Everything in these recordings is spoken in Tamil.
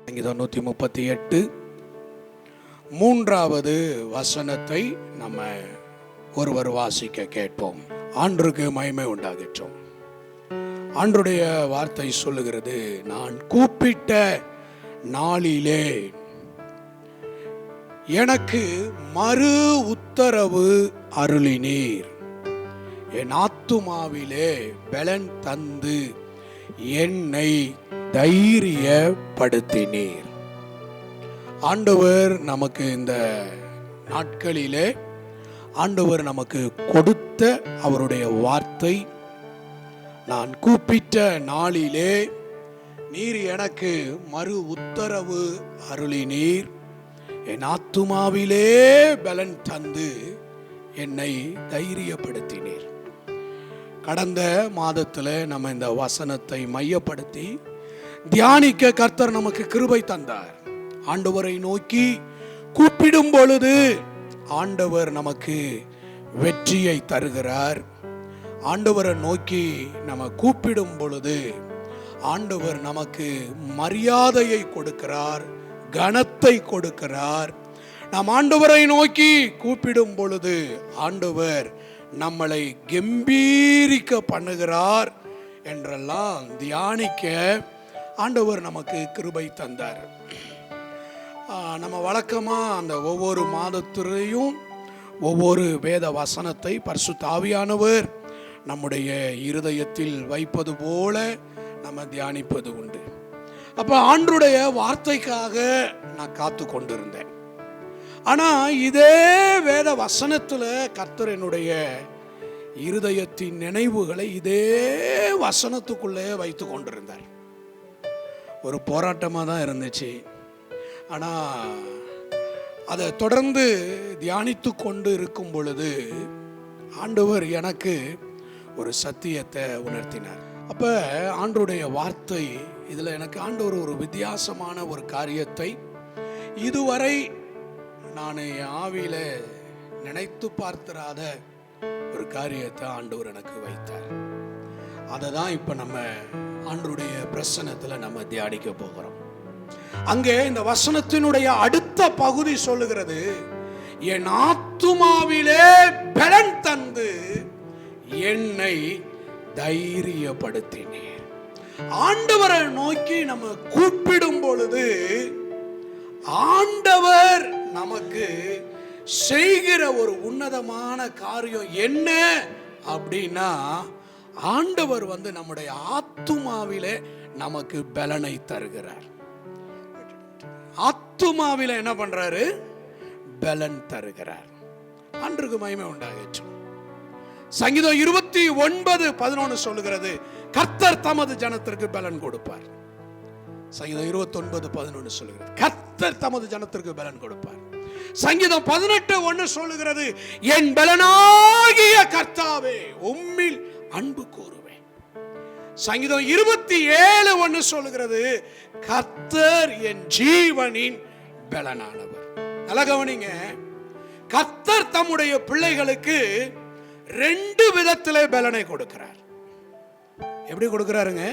சங்கீதம் 138 மூன்றாவது வசனத்தை நம்ம ஒருவர் வாசிக்க கேட்போம். ஆண்டவருக்கு மகிமை உண்டாகட்டும். ஆண்டவருடைய வார்த்தை சொல்லுகிறது, நான் கூப்பிட்ட நாளிலே எனக்கு மறு உத்தரவு அருளினீர், என் ஆத்துமாவிலே பலன் தந்து என்னை தைரியப்படுத்தினீர். ஆண்டவர் நமக்கு இந்த நாட்களிலே ஆண்டவர் நமக்கு கொடுத்த அவருடைய வார்த்தை, நான் கூப்பிட்ட நாளிலே நீர் எனக்கு மறு உத்தரவு அருளினீர், என் ஆத்துமாவிலே பலன் தந்து என்னை தைரியப்படுத்தினீர். கடந்த மாதத்தில் நம்ம இந்த வசனத்தை மையப்படுத்தி தியானிக்க கர்த்தர் நமக்கு கிருபை தந்தார். ஆண்டவரை நோக்கி கூப்பிடும் பொழுது ஆண்டவர் நமக்கு வெற்றியை தருகிறார். ஆண்டவரை நோக்கி நம்ம கூப்பிடும் பொழுது ஆண்டவர் நமக்கு மரியாதையை கொடுக்கிறார், கனத்தை கொடுக்கிறார். நாம் ஆண்டவரை நோக்கி கூப்பிடும் பொழுது ஆண்டவர் நம்மளை கம்பீரிக்க பண்ணுகிறார் என்றெல்லாம் தியானிக்க ஆண்டவர் நமக்கு கிருபை தந்தார். நம்ம வழக்கமாக அந்த ஒவ்வொரு மாதத்திலையும் ஒவ்வொரு வேத வசனத்தை பரிசுத்த ஆவியானவர் நம்முடைய இருதயத்தில் வைப்பது போல நம்ம தியானிப்பது உண்டு. அப்போ ஆண்டவருடைய வார்த்தைக்காக நான் காத்து கொண்டிருந்தேன். ஆனால் இதே வேத வசனத்தில் கர்த்தர் என்னுடைய இருதயத்தின் நினைவுகளை இதே வசனத்துக்குள்ளே வைத்து கொண்டிருந்தார். ஒரு போராட்டமாக தான் இருந்துச்சு. ஆனால் அதை தொடர்ந்து தியானித்து கொண்டு இருக்கும் பொழுது ஆண்டவர் எனக்கு ஒரு சத்தியத்தை உணர்த்தினார். அப்போ ஆண்டவருடைய வார்த்தை இதில் எனக்கு ஆண்டவர் ஒரு வித்தியாசமான ஒரு காரியத்தை இதுவரை நான் என் ஆவியில் நினைத்து பார்த்திராத ஒரு காரியத்தை ஆண்டவர் எனக்கு வைத்தார். அதை தான் இப்போ நம்ம ஆண்டவருடைய பிரசன்னத்தில் நம்ம தியானிக்க போகிறோம். அங்கே இந்த வசனத்தினுடைய அடுத்த பகுதி சொல்லுகிறது, என் ஆத்துமாவிலே பலன் தந்து என்னை தைரியப்படுத்தினீர். ஆண்டவரை நோக்கி நம்ம கூப்பிடும் பொழுது ஆண்டவர் நமக்கு செய்கிற ஒரு உன்னதமான காரியம் என்ன அப்படின்னா, ஆண்டவர் நம்முடைய ஆத்துமாவிலே நமக்கு பலனை தருகிறார். ஆத்துமாவில என்ன பண்றாரு? பலன் தருகிறார். ஆண்டவருக்கு மகிமை உண்டாகட்டும். சங்கீதம் 29:11 சொல்லுகிறது, கர்த்தர் தமது ஜனத்திற்கு பலன் கொடுப்பார். சங்கீதம் 29:11 சொல்லுகிறது, கர்த்தர் தமது ஜனத்திற்கு பலன் கொடுப்பார். சங்கீதம் 18:1 சொல்லுகிறது, என் பலனாகிய கர்த்தாவே உம்மில் அன்பு கூறுவேன். சங்கீதம் 27:1 சொல்லுகிறது, கர்த்தர் என் ஜீவனின் பலனானவர். நல்ல கவனிங்க, கர்த்தர் தம்முடைய பிள்ளைகளுக்கு 2 விதத்திலே பலனை கொடுக்கிறார். எப்படி கொடுக்கிறாருங்க?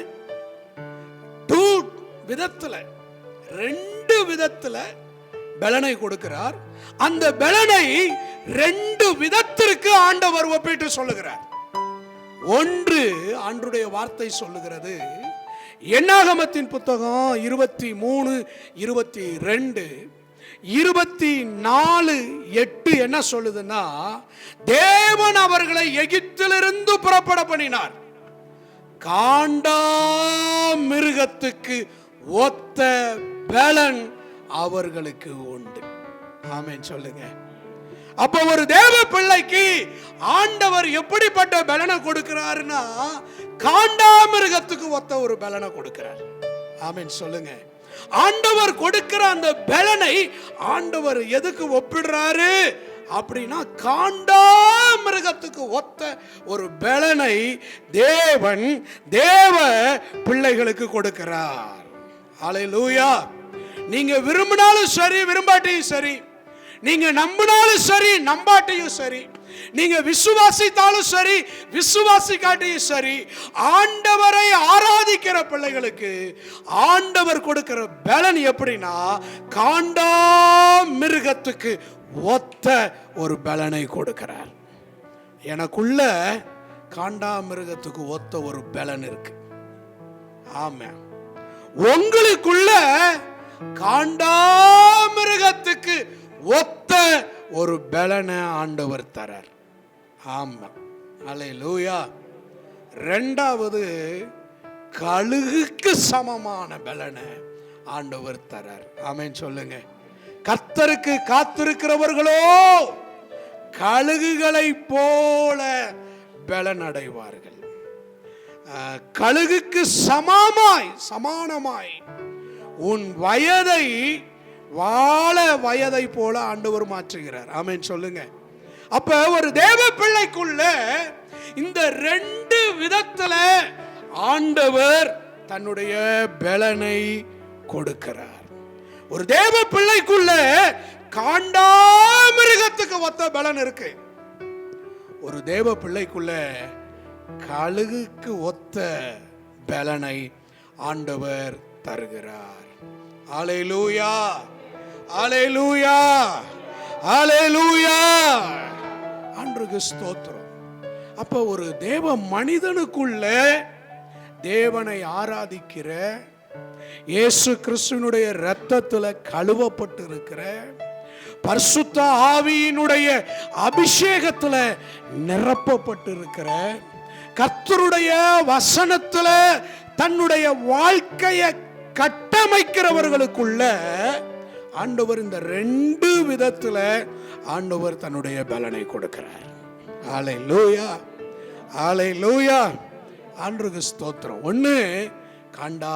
2 விதத்துல 2 விதத்துல பலனை கொடுக்கிறார். அந்த பலனை 2 விதத்திற்கு ஆண்டவர் ஒப்பிட்டு சொல்லுகிறார். ஒன்று, ஆண்டவருடைய வார்த்தை சொல்லுகிறது, என்னாகமத்தின் புத்தகம் 23:22 24:8 என்ன சொல்லுதுன்னா, தேவன் அவர்களை எகிப்திலிருந்து புறப்பட பண்ணினார், காண்டாமிருகத்துக்கு ஒத்த பலன் அவர்களுக்கு உண்டு. ஆமென் சொல்லுங்க. அப்ப ஒரு தேவ பிள்ளைக்கு ஆண்டவர் எப்படிப்பட்ட பலனை கொடுக்கிறாருன்னா, காண்டாமிருகத்துக்கு ஒத்த ஒரு பலனை கொடுக்கிறார். ஆமென் சொல்லுங்க. ஆண்டவர் கொடுக்கிற அந்த பலனை ஆண்டவர் எதுக்கு ஒப்பிடுறாரு அப்படின்னா, காண்டாமிருகத்துக்கு ஒத்த ஒரு பலனை தேவன் தேவ பிள்ளைகளுக்கு கொடுக்கிறார். ஹல்லேலூயா. நீங்க விரும்பினாலும் சரி, விரும்பாட்டியும் சரி, நீங்க நம்பினாலும் சரி நம்பாட்டையும் சரி, நீங்க விசுவாசித்தாலும் சரி விசுவாசிக்காட்டையும் சரி, ஆண்டவரை ஆராதிக்கிற பிள்ளைகளுக்கு ஆண்டவர் கொடுக்கிற பலன் எப்படின்னா, காண்டா மிருகத்துக்கு ஒத்த ஒரு பலனை கொடுக்கிறார். எனக்குள்ள காண்டா மிருகத்துக்கு ஒத்த ஒரு பலன் இருக்கு. ஆமா, உங்களுக்குள்ள காண்டா மிருகத்துக்கு ஒத்த ஒரு பலனை ஆண்டவர் தரார். ஆமா, அல்லேலூயா. இரண்டாவது, கழுகுக்கு சமமான பலனை ஆண்டவர் தரார். ஆமென் சொல்லுங்க. கர்த்தருக்கு காத்திருக்கிறவர்களோ கழுகுகளை போல பலன் அடைவார்கள். கழுகுக்கு சமானமாய் உன் வயதை வாழ வயதை போல ஆண்டவர் மாற்றுகிறார். ஆமென் சொல்லுங்க. அப்ப ஒரு தேவ பிள்ளைக்குள்ள இந்த ரெண்டு விதத்துல ஆண்டவர் தன்னுடைய பலனை கொடுக்கிறார். ஒரு தேவ பிள்ளைக்குள்ள காண்டா மிருகத்துக்கு ஒத்த பலன் இருக்கு. ஒரு தேவ பிள்ளைக்குள்ள கழுகுக்கு ஒத்த பலனை ஆண்டவர் தருகிறார். அல்லேலூயா, அல்லேலூயா, அல்லேலூயா. ஆண்டவருக்கு ஸ்தோத்திரம். அப்ப ஒரு தேவ மனிதனுக்குள்ள தேவனை ஆராதிக்கிற, இயேசு கிறிஸ்துவினுடைய இரத்தத்துல கழுவப்பட்டு இருக்கிற, பரிசுத்த ஆவியினுடைய அபிஷேகத்துல நிரப்பப்பட்டு இருக்கிற, கர்த்தருடைய வசனத்துல தன்னுடைய வாழ்க்கையை கட்டமைக்கிறவர்களுக்குள்ள ஆண்டவர் இந்த ரெண்டு விதத்துல ஆண்டவர் தன்னுடைய பலனை கொடுக்கிறார். அல்லேலூயா, அல்லேலூயா. ஆண்டவருக்கு ஸ்தோத்திரம். ஒண்ணு, காண்டா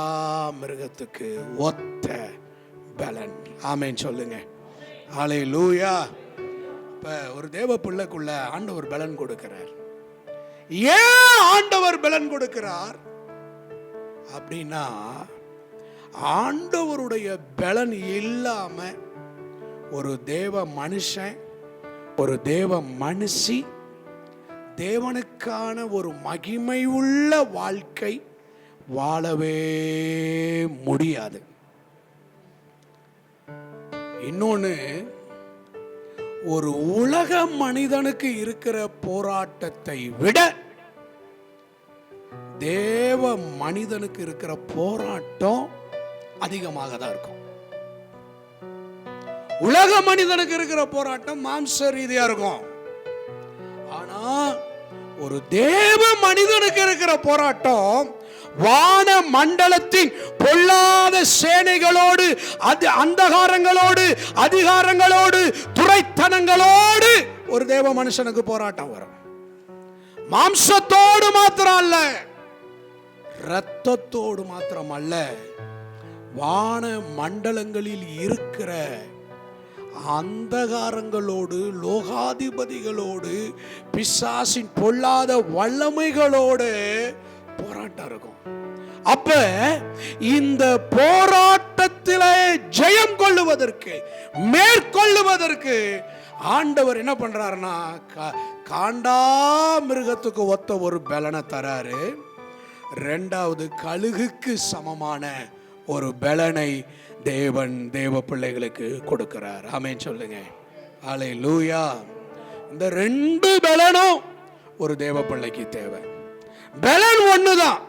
மிருகத்துக்கு ஒத்த பலன். ஆமென் சொல்லுங்க. அல்லேலூயா. இப்ப ஒரு தேவ பிள்ளைக்குள்ள ஆண்டவர் பலன் கொடுக்கிறார். ஏன் ஆண்டவர் பலன் கொடுக்கிறார் அப்படின்னா, ஆண்டவருடைய பலன் இல்லாம ஒரு தேவ மனுஷன், ஒரு தேவ மனுஷி தேவனுக்கான ஒரு மகிமை உள்ள வாழ்க்கை வாழவே முடியாது. இன்னொன்னு, ஒரு உலக மனிதனுக்கு இருக்கிற போராட்டத்தை விட தேவ மனிதனுக்கு இருக்கிற போராட்டம் அதிகமாக தான் இருக்கும். உலக மனிதனுக்கு இருக்கிற போராட்டம் மாம்ச ரீதியா இருக்கும். ஆனா ஒரு தேவ மனிதனுக்கு இருக்கிற போராட்டம் வான மண்டலத்தின் பொல்லாத சேனைகளோடு, அந்தகாரங்களோடு, அதிகாரங்களோடு, துரைத்தனங்களோடு ஒரு தேவ மனுஷனுக்கு போராட்டம் வரும். மாம்சத்தோடு மாத்திரம் அல்ல, இரத்தத்தோடு மாத்திரம் அல்ல, வான மண்டலங்களில் இருக்கிற அந்தகாரங்களோடு, லோகாதிபதிகளோடு, பிசாசின் பொல்லாத வல்லமைகளோடு போராட்டம் இருக்கும். அப்ப இந்த போராட்டத்திலே ஜெயம் கொள்ளுவதற்கு, மேற்கொள்ளுவதற்கு ஆண்டவர் என்ன பண்றாருன்னா, காண்டா மிருகத்துக்கு ஒத்த ஒரு பலனை தராரு. இரண்டாவது, கழுகுக்கு சமமான ஒரு பலனை தேவன் தேவ பிள்ளைகளுக்கு கொடுக்கிறார். ஆமென் சொல்லுங்க. அல்லேலூயா. இந்த ரெண்டு பலனும் ஒரு தேவ பிள்ளைக்கு தேவை. பலன் ஒண்ணுதான்,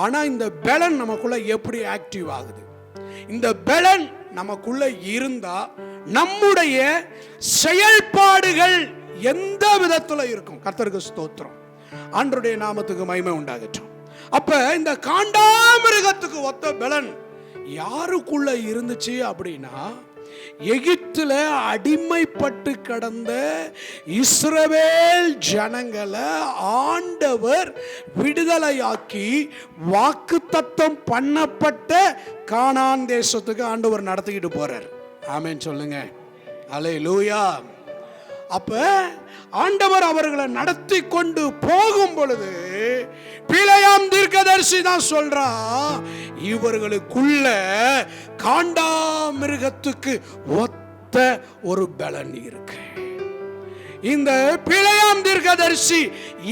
ஆனா இந்த பலன் நமக்குள்ள எப்படி ஆக்டிவ் ஆகுது? இந்த பலன் நமக்குள்ள இருந்தா நம்முடைய செயல்பாடுகள் எந்த விதத்துல இருக்கும்? கர்த்தருக்கு ஸ்தோத்திரம். ஆண்டவருடைய நாமத்துக்கு மகிமை உண்டாகட்டும். அப்ப இந்த காண்டாமிருகத்துக்கு ஒத்த பலன் யாருக்குள்ள இருந்துச்சு அப்படின்னா, எகிப்துல அடிமைப்பட்டு கடந்த இஸ்ரவேல் ஜனங்களை ஆண்டவர் விடுதலையாக்கி வாக்குத்தத்தம் பண்ணப்பட்ட கானான் தேசத்துக்கு ஆண்டவர் நடத்திக்கிட்டு போறார். ஆமென் சொல்லுங்க. அல்லேலூயா. அப்ப ஆண்டவர் அவர்களை நடத்தி கொண்டு போகும் பொழுது பிலேயாம் தீர்க்கதரிசி தான் சொல்றான், இவர்களுக்குள்ள காண்டாமிருகத்துக்கு ஒத்த ஒத்த ஒரு பலன் இருக்கு. இந்த பிலேயாம் தீர்க்கதரிசி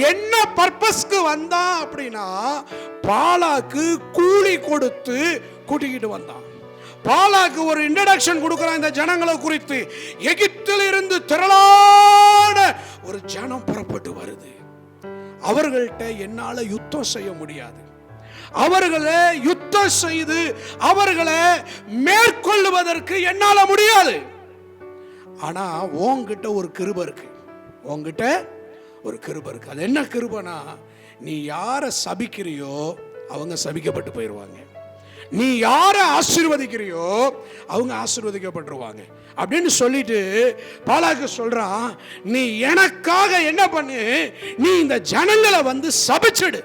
என்ன பர்பஸ்க்கு வந்தான் அப்படின்னா, பாலாக்கு கூலி கொடுத்து கூட்டிக்கிட்டு வந்தான். பாலாக்கு ஒரு இன்ட்ரடக்ஷன் கொடுக்கிறான் இந்த ஜனங்களை குறித்து. எகிப்தில் இருந்து திரளான ஒரு ஜனம் புறப்பட்டு வருது. அவர்கள்ட்ட என்னால யுத்தம் செய்ய முடியாது. அவர்களை யுத்தம் செய்து அவர்களை மேற்கொள்வதற்கு என்னால முடியாது. ஆனா உன்கிட்ட ஒரு கிருபை இருக்கு. உன்கிட்ட ஒரு கிருபை இருக்கு. அது என்ன கிருபைனா, நீ யாரை சபிக்கிறியோ அவங்க சபிக்கப்பட்டு போயிடுவாங்க. நீ யாரை ஆசீர்வதிக்கிறியோ அவங்க ஆசீர்வதிக்கப்பட்டுருவாங்க அப்படின்னு சொல்லிட்டு பாலாக்கு சொல்றான், நீ எனக்காக என்ன பண்ணு, நீ இந்த ஜனங்களை வந்து சபிச்சிடு.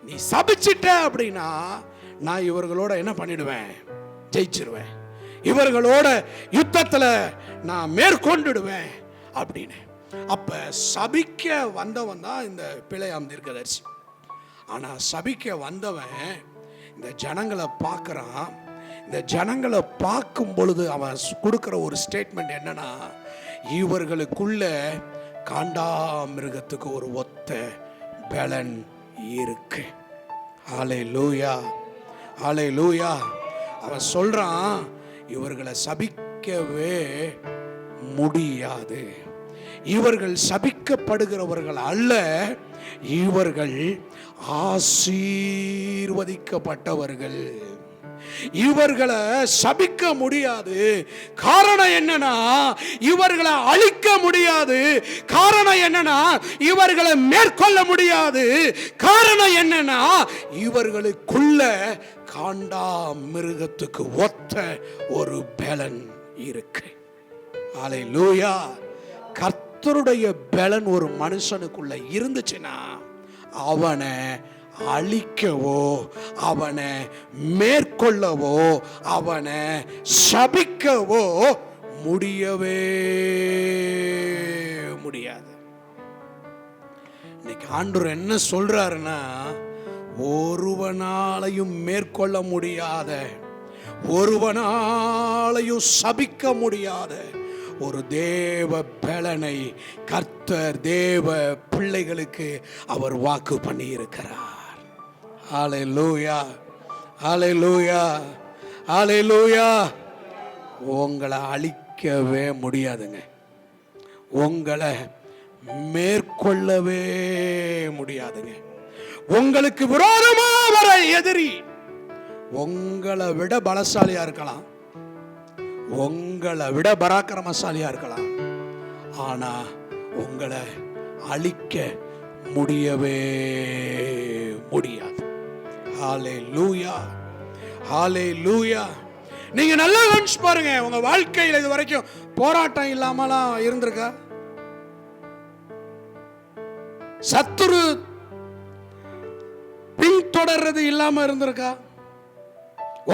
நீ சபிச்சிட்ட அப்படின்னா நான் இவர்களோட என்ன பண்ணிடுவேன், ஜெயிச்சிருவேன். இவர்களோட யுத்தத்துல நான் மேற்கொண்டுடுவேன் அப்படின்னு. அப்ப சபிக்க வந்தவன் தான் இந்த பிலேயாம் தீர்க்கதரிசி. ஆனா சபிக்க வந்தவன் இந்த ஜனங்களை பார்க்கறான். இந்த ஜனங்களை பார்க்கும் பொழுது அவன் கொடுக்கிற ஒரு ஸ்டேட்மெண்ட் என்னன்னா, இவர்களுக்குள்ள காண்டாமிருகத்துக்கு ஒரு ஒத்த பலன் இருக்கு. ஹல்லேலூயா, ஹல்லேலூயா. அவன் சொல்றான், இவர்களை சபிக்கவே முடியாது. இவர்கள் சபிக்கப்படுகிறவர்கள் அல்ல, இவர்கள் ஆசீர்வதிக்கப்பட்டவர்கள். இவர்களை சபிக்க முடியாது. காரணம் என்னன்னா, இவர்களை அழிக்க முடியாது. காரணம் என்னன்னா, இவர்களை மேற்கொள்ள முடியாது. காரணம் என்னன்னா, இவர்களுக்குள்ள காண்டாமிருகத்துக்கு ஒத்த ஒரு பலன் இருக்கு. ஹல்லேலூயா. கர்த்தருடைய பலன் ஒரு மனுஷனுக்குள்ள இருந்துச்சுன்னா அவனை அழிக்கவோ அவனை மேற்கொள்ளவோ அவனை சபிக்கவோ முடியவே முடியாது. இன்னைக்கு ஆண்டவர் என்ன சொல்றாருன்னா, ஒருவனாலையும் மேற்கொள்ள முடியாத, ஒருவனாலையும் சபிக்க முடியாத ஒரு தேவ பலனை கர்த்தர் தேவ பிள்ளைகளுக்கு அவர் வாக்கு பண்ணி இருக்கிறார். ஹல்லேலூயா, ஹல்லேலூயா, ஹல்லேலூயா. உங்களை அழிக்கவே முடியாதுங்க. உங்களை மேற்கொள்ளவே முடியாதுங்க. உங்களுக்கு விரோதமா வர எதிரி உங்களை விட பலசாலியா இருக்கலாம், உங்களை விட பராக்கிரமசாலியா இருக்கலாம். ஆனா உங்களை அழிக்க முடியவே முடியாது. ஹல்லேலூயா, ஹல்லேலூயா. நீங்க நல்லா கவனிச்சு பாருங்க, உங்க வாழ்க்கையில் இது வரைக்கும் போராட்டம் இல்லாமலாம் இருந்திருக்கா? சத்துரு பின்தொடர்றது இல்லாம இருந்திருக்கா?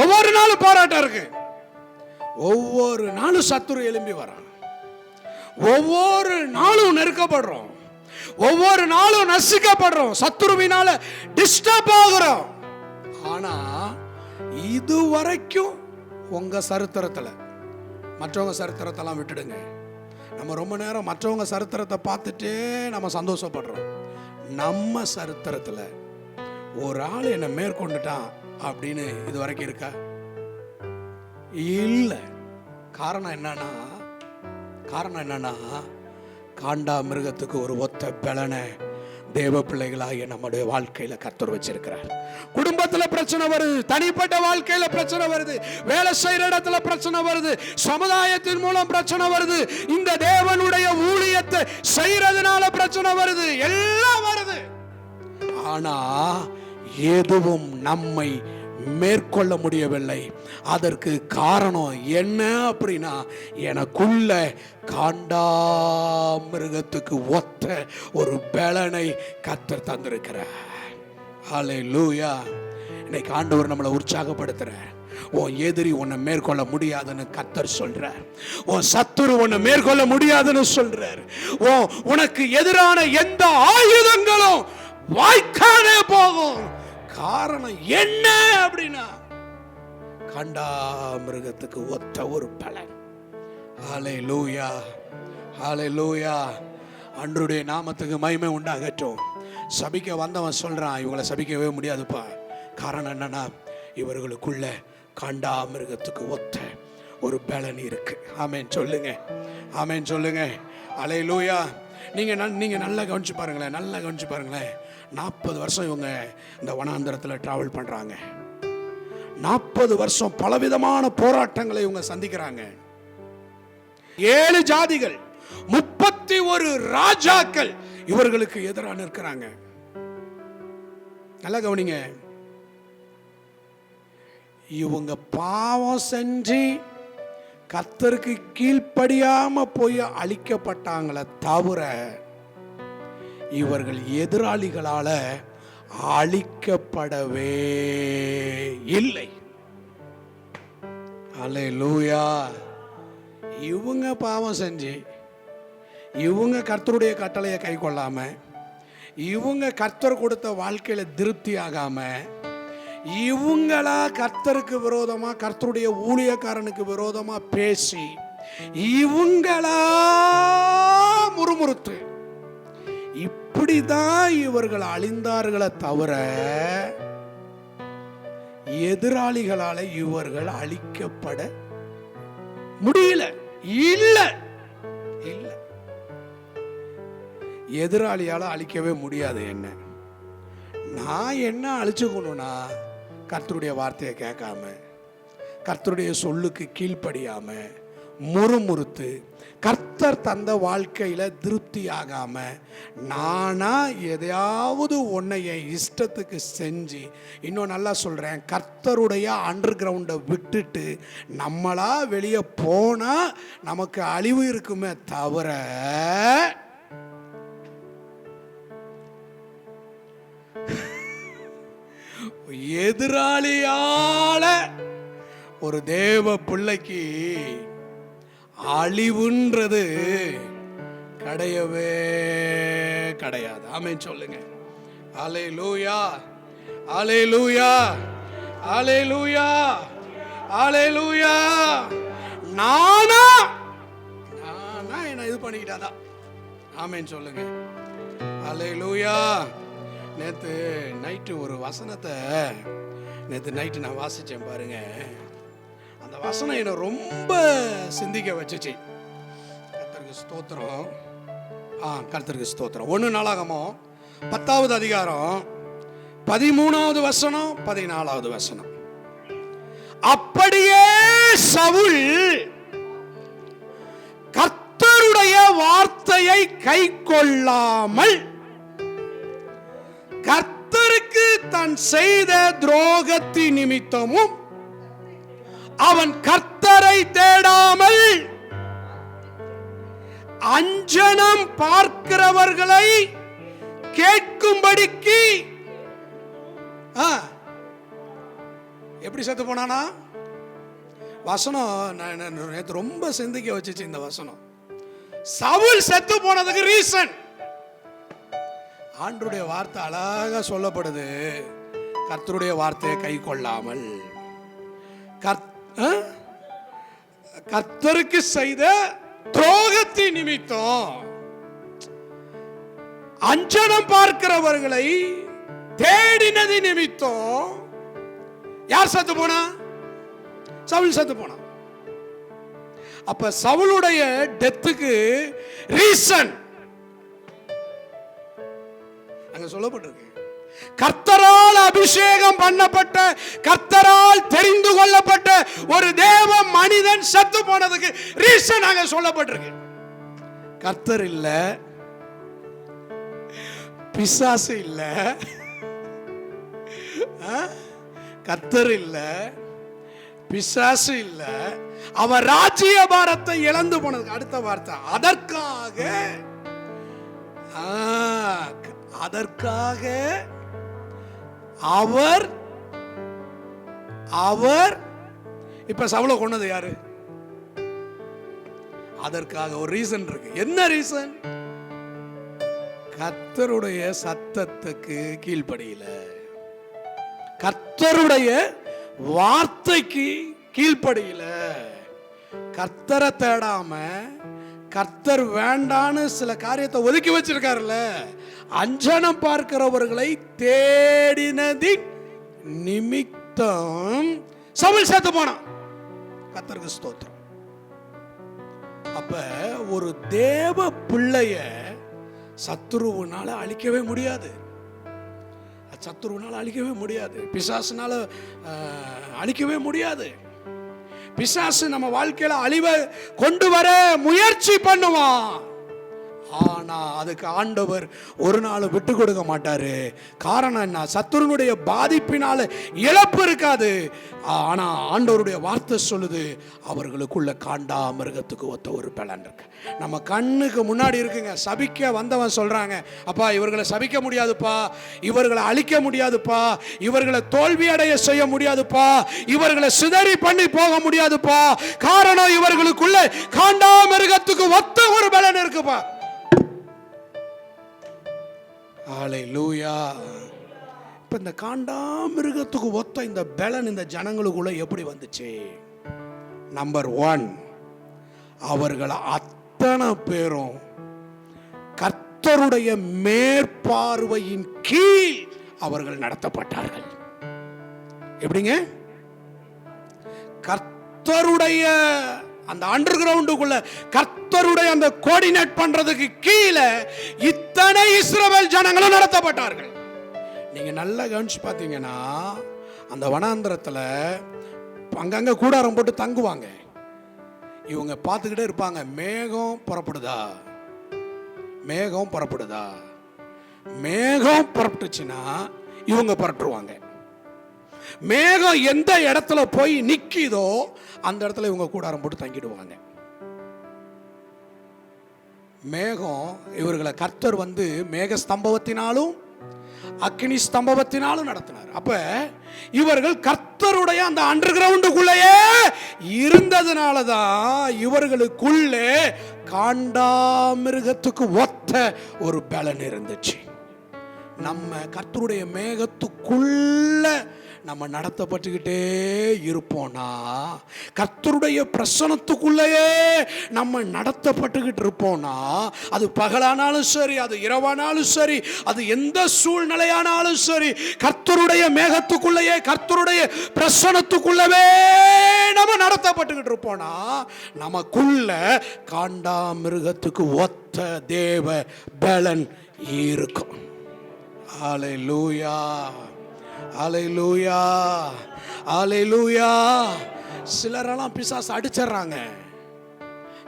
ஒவ்வொரு நாளும் போராட்டம் இருக்கு. ஒவ்வொரு நாளும் சத்துரு எழும்பி வரான். ஒவ்வொரு நாளும் நெருக்கப்படுறோம். ஒவ்வொரு நாளும் நசுக்கப்படுறோம். சத்துருவினால டிஸ்டர்ப் ஆகுறோம். ஆனா இதுவரைக்கும் உங்க சரித்திரத்துல, மற்றவங்க சரித்திரத்தெல்லாம் விட்டுடுங்க. நம்ம ரொம்ப நேரம் மற்றவங்க சரித்திரத்தை பார்த்துட்டே நம்ம சந்தோஷப்படுறோம். நம்ம சரித்திரத்துல ஒரு ஆள் என்னை மேற்கொண்டுட்டான் அப்படின்னு இது வரைக்கும் இருக்கா? இல்ல. காரணம் என்னன்னா காண்டாமிருகத்துக்கு ஒரு ஒத்த பலனை தேவ பிள்ளைகளாகிய நம்முடைய வாழ்க்கையில கர்த்தர் வச்சிருக்கிறார். குடும்பத்துல பிரச்சனை வருது, தனிப்பட்ட வாழ்க்கையில பிரச்சனை வருது, வேலை செய்யற இடத்துல பிரச்சனை வருது, சமுதாயத்தின் மூலம் பிரச்சனை வருது, இந்த தேவனுடைய ஊழியத்தை செய்யறதுனால பிரச்சனை வருது, எல்லாம் வருது. ஆனா எதுவும் நம்மை மேற்கொள்ள முடியவில்லை. அதற்கு காரணம் என்ன அப்படின்னா, எனக்குள்ள காண்டாமிருகத்துக்கு ஒத்த ஒரு பலனை கர்த்தர் தந்திருக்கிறார். ஹல்லேலூயா. இன்னைக்கு ஆண்டவர் நம்மளை உற்சாகப்படுத்துறார். உன் எதிரி உன்னை மேற்கொள்ள முடியாதுன்னு கர்த்தர் சொல்றார். உன் சத்துரு உன்னை மேற்கொள்ள முடியாதுன்னு சொல்றார். உனக்கு எதிரான எந்த ஆயுதங்களும் வாய்க்கானே போகும். காரணம் என்ன அப்படின்னா, காண்டாமிருகத்துக்கு ஒத்த ஒரு பலன். ஹல்லேலூயா, ஹல்லேலூயா. அன்றுடைய நாமத்துக்கு மகிமை உண்டாகட்டும். சபிக்க வந்தவன் சொல்றான், இவங்களை சபிக்கவே முடியாதுப்பா. காரணம் என்னன்னா, இவர்களுக்குள்ள காண்டாமிருகத்துக்கு ஒத்த ஒரு பலன் இருக்கு. ஆமென் சொல்லுங்க, ஆமென் சொல்லுங்க. ஹல்லேலூயா. நீங்க நல்லா கவனிச்சு பாருங்களேன், நல்லா கவனிச்சு பாருங்களேன். 40 வருஷம் இவங்க இந்த வனாந்தரத்தில் டிராவல் பண்றாங்க. 40 வருஷம் பலவிதமான போராட்டங்களை இவங்க சந்திக்கிறாங்க. 7 ஜாதிகள், 31 ராஜாக்கள் இவர்களுக்கு எதிராக நிற்கிறாங்க. நல்லா கவனிங்க. இவங்க பாவம் செஞ்சு கர்த்தருக்கு கீழ்ப்படியாம போய் அழிக்கப்பட்டாங்களே தவிர இவர்கள் எதிராளிகளால அழிக்கப்படவே இல்லை. அல்லேலூயா. இவங்க பாவம் செஞ்சு, இவங்க கர்த்தருடைய கட்டளையை கை கொள்ளாம, இவங்க கர்த்தர் கொடுத்த வாழ்க்கையில திருப்தி ஆகாம, இவங்களா கர்த்தருக்கு விரோதமா, கர்த்தருடைய ஊழியக்காரனுக்கு விரோதமா பேசி, இவங்களா முறுமுறுத்து, இப்படிதான் இவர்கள் அழிந்தார்களே தவிர எதிராளிகளால இவர்கள் அழிக்கப்பட முடியல. இல்ல இல்ல, எதிராளியால அழிக்கவே முடியாது. என்ன நான் என்ன அழிச்சுக்கணும்னா, கர்த்தருடைய வார்த்தையை கேட்காம, கர்த்தருடைய சொல்லுக்கு கீழ்ப்படியாம, முறுமுறுத்து, கர்த்தர் தந்த வாழ்க்கையில திருப்தி ஆகாம, நானா எதையாவது ஒன்றை என் இஷ்டத்துக்கு செஞ்சு, இன்னும் நல்லா சொல்றேன், கர்த்தருடைய அண்டர் கிரவுண்டை விட்டுட்டு நம்மளா வெளியே போனா நமக்கு அழிவு இருக்குமே தவிர எதிராளியால ஒரு தேவ பிள்ளைக்கு அழிவுன்றது கிடையவே கிடையாது. ஆமென் சொல்லுங்க. அல்லேலூயா, அல்லேலூயா, அல்லேலூயா, அல்லேலூயா. நானா என்ன இது பண்ணிக்கிட்டாதான். ஆமென் சொல்லுங்க. அல்லேலூயா. நேற்று நைட்டு ஒரு வசனத்தை நான் வாசித்தேன் பாருங்க. அந்த வசனம் என்னை ரொம்ப சிந்திக்க வச்சுச்சு. கர்த்தருக்கு ஸ்தோத்திரம். கர்த்தருக்கு ஸ்தோத்திரம். 1 நாளாகமம் 10வது அதிகாரம் 13வது வசனம் 14வது வசனம். அப்படியே சவுல் கர்த்தருடைய வார்த்தையை கை கொள்ளாமல் கர்த்தருக்கு தான் செய்த துரோகத்தின் நிமித்தமும் அவன் கர்த்தரை தேடாமல் அஞ்சனம் பார்க்கிறவர்களை கேட்கும்படிக்கு எப்படி செத்து போனானா? வசனம் நேற்று ரொம்ப சிந்திக்க வச்சுச்சு இந்த வசனம். சவுல் செத்து போனதுக்கு ரீசன் ஆண்டருடைய வார்த்தை அழகா சொல்லப்படுது. கர்த்தருடைய வார்த்தையை கை கொள்ளாமல், கர்த்தருக்கு செய்த துரோகத்தின் நிமித்தம் அஞ்சனம் பார்க்கிறவர்களை தேடினது நிமித்தம் யார் செத்து போனா? சவுல் செத்து போனா. அப்ப சவுளுடைய டெத்துக்கு ரீசன் அங்க சொல்லப்பட்டிருக்கு. கர்த்தரால் அபிஷேகம் பண்ணப்பட்ட, கர்த்தரால் தெரிந்து கொள்ளப்பட்ட ஒரு தேவ மனிதன் செத்து போனதுக்கு ரீசன் அங்க சொல்லப்பட்டிருக்கு. கர்த்தர் இல்ல, பிசாசு இல்ல, கர்த்தர் இல்ல, பிசாசு இல்ல, அவர் ராஜ்ய பாரத்தை இழந்து போனதுக்கு அடுத்த வார்த்தை அதற்காக அவர் இப்ப சவுலை கொன்னது யாரு? அதற்காக ஒரு ரீசன் இருக்கு. என்ன ரீசன்? கர்த்தருடைய சத்தத்துக்கு கீழ்ப்படியல, கர்த்தருடைய வார்த்தைக்கு கீழ்ப்படியல. கர்த்தரை தேடாம கர்த்தர் வேண்டான்னு சில காரியத்தை ஒதுக்கி வச்சிருக்காருல்ல, அஞ்சனம் பார்க்கிறவர்களை தேடினதின் நிமித்தம் சவுல் செத்து போனான். கர்த்தருக்கு ஸ்தோத்திரம். அப்ப ஒரு தேவ பிள்ளைய சத்துருவுனால அழிக்கவே முடியாது. சத்துருவுனால அழிக்கவே முடியாது. பிசாசுனால அழிக்கவே முடியாது. பிசாசு நம்ம வாழ்க்கையில அழிவை கொண்டு வர முயற்சி பண்ணுவான். ஆனா அதுக்கு ஆண்டவர் ஒரு நாள் விட்டு கொடுக்க மாட்டாரு. காரணம் என்ன? சத்துருனுடைய பாதிப்பினால இழப்பு இருக்காது. ஆனா ஆண்டவருடைய வார்த்தை சொல்லுது, அவர்களுக்குள்ள காண்டா மிருகத்துக்கு ஒத்த ஒரு பலன் இருக்கு. நம்ம கண்ணுக்கு முன்னாடி இருக்குங்க. சபிக்க வந்தவன் சொல்றாங்க, அப்பா இவர்களை சபிக்க முடியாதுப்பா, இவர்களை அழிக்க முடியாதுப்பா, இவர்களை தோல்வி அடைய செய்ய முடியாதுப்பா, இவர்களை சிதறி பண்ணி போக முடியாதுப்பா. காரணம் இவர்களுக்குள்ள காண்டா மிருகத்துக்கு ஒத்த ஒரு பலன் இருக்குப்பா. ஹல்லேலூயா. இப்ப இந்த காண்டாமிருகத்துக்கு ஒத்த இந்த பலன் இந்த ஜனங்களுக்குள்ள எப்படி வந்துச்சு? நம்பர் 1, அவர்கள் அத்தனை பேரும் கர்த்தருடைய மேற்பார்வையின் கீழ் அவர்கள் நடத்தப்பட்டார்கள். எப்படிங்க? கர்த்தருடைய அந்த அண்டர் கிரவுண்டுக்குள்ள கர்த்தருடைய அந்த கோஆர்டினேட் பண்றதுக்கு கீழே இத்தனை இஸ்ரவேல் ஜனங்களும் நடத்தப்பட்டார்கள். நீங்க நல்லா கவனிச்சு பார்த்தீங்கன்னா, அந்த வனாந்திரத்துல அங்கங்க கூடாரம் போட்டு தங்குவாங்க. இவங்க பார்த்துக்கிட்டே இருப்பாங்க, மேகம் புறப்படுதா, மேகம் புறப்படுதா. மேகம் புறப்பட்டுச்சுன்னா இவங்க புறட்டுருவாங்க. மேகம் எந்த இடத்துல போய் நிக்குதோ அந்த இடத்துல இவங்க கூடாரம் போட்டு தங்கிடுவாங்க. மேகம் இவர்களை கர்த்தர் மேக ஸ்தம்பத்தினாலும் அக்கினி ஸ்தம்பத்தினாலும் நடத்தினார். அப்ப இவர்கள் கர்த்தருடைய அந்த அண்டர் கிரவுண்டுக்குள்ளேயே இருந்ததுனாலதான் இவர்களுக்குள்ளே காண்டாமிருகத்துக்கு ஒத்த ஒரு பலன் இருந்துச்சு. நம்ம கர்த்தருடைய மேகத்துக்குள்ள நம்ம நடத்தப்பட்டுக்கிட்டே இருப்போம்னா, கர்த்தருடைய பிரசன்னத்துக்குள்ளேயே நம்ம நடத்தப்பட்டுக்கிட்டு இருப்போம்னா, அது பகலானாலும் சரி, அது இரவானாலும் சரி, அது எந்த சூழ்நிலையானாலும் சரி, கர்த்தருடைய மேகத்துக்குள்ளேயே கர்த்தருடைய பிரசன்னத்துக்குள்ளவே நம்ம நடத்தப்பட்டுக்கிட்டு இருப்போம்னா, நமக்குள்ள காண்டாமிருகத்துக்கு ஒத்த தேவ பலன் இருக்கும். ஹல்லேலூயா, ஹல்லேலூயா, ஹல்லேலூயா. சிலரெல்லாம் பிசாசு அடிச்சிடறாங்க,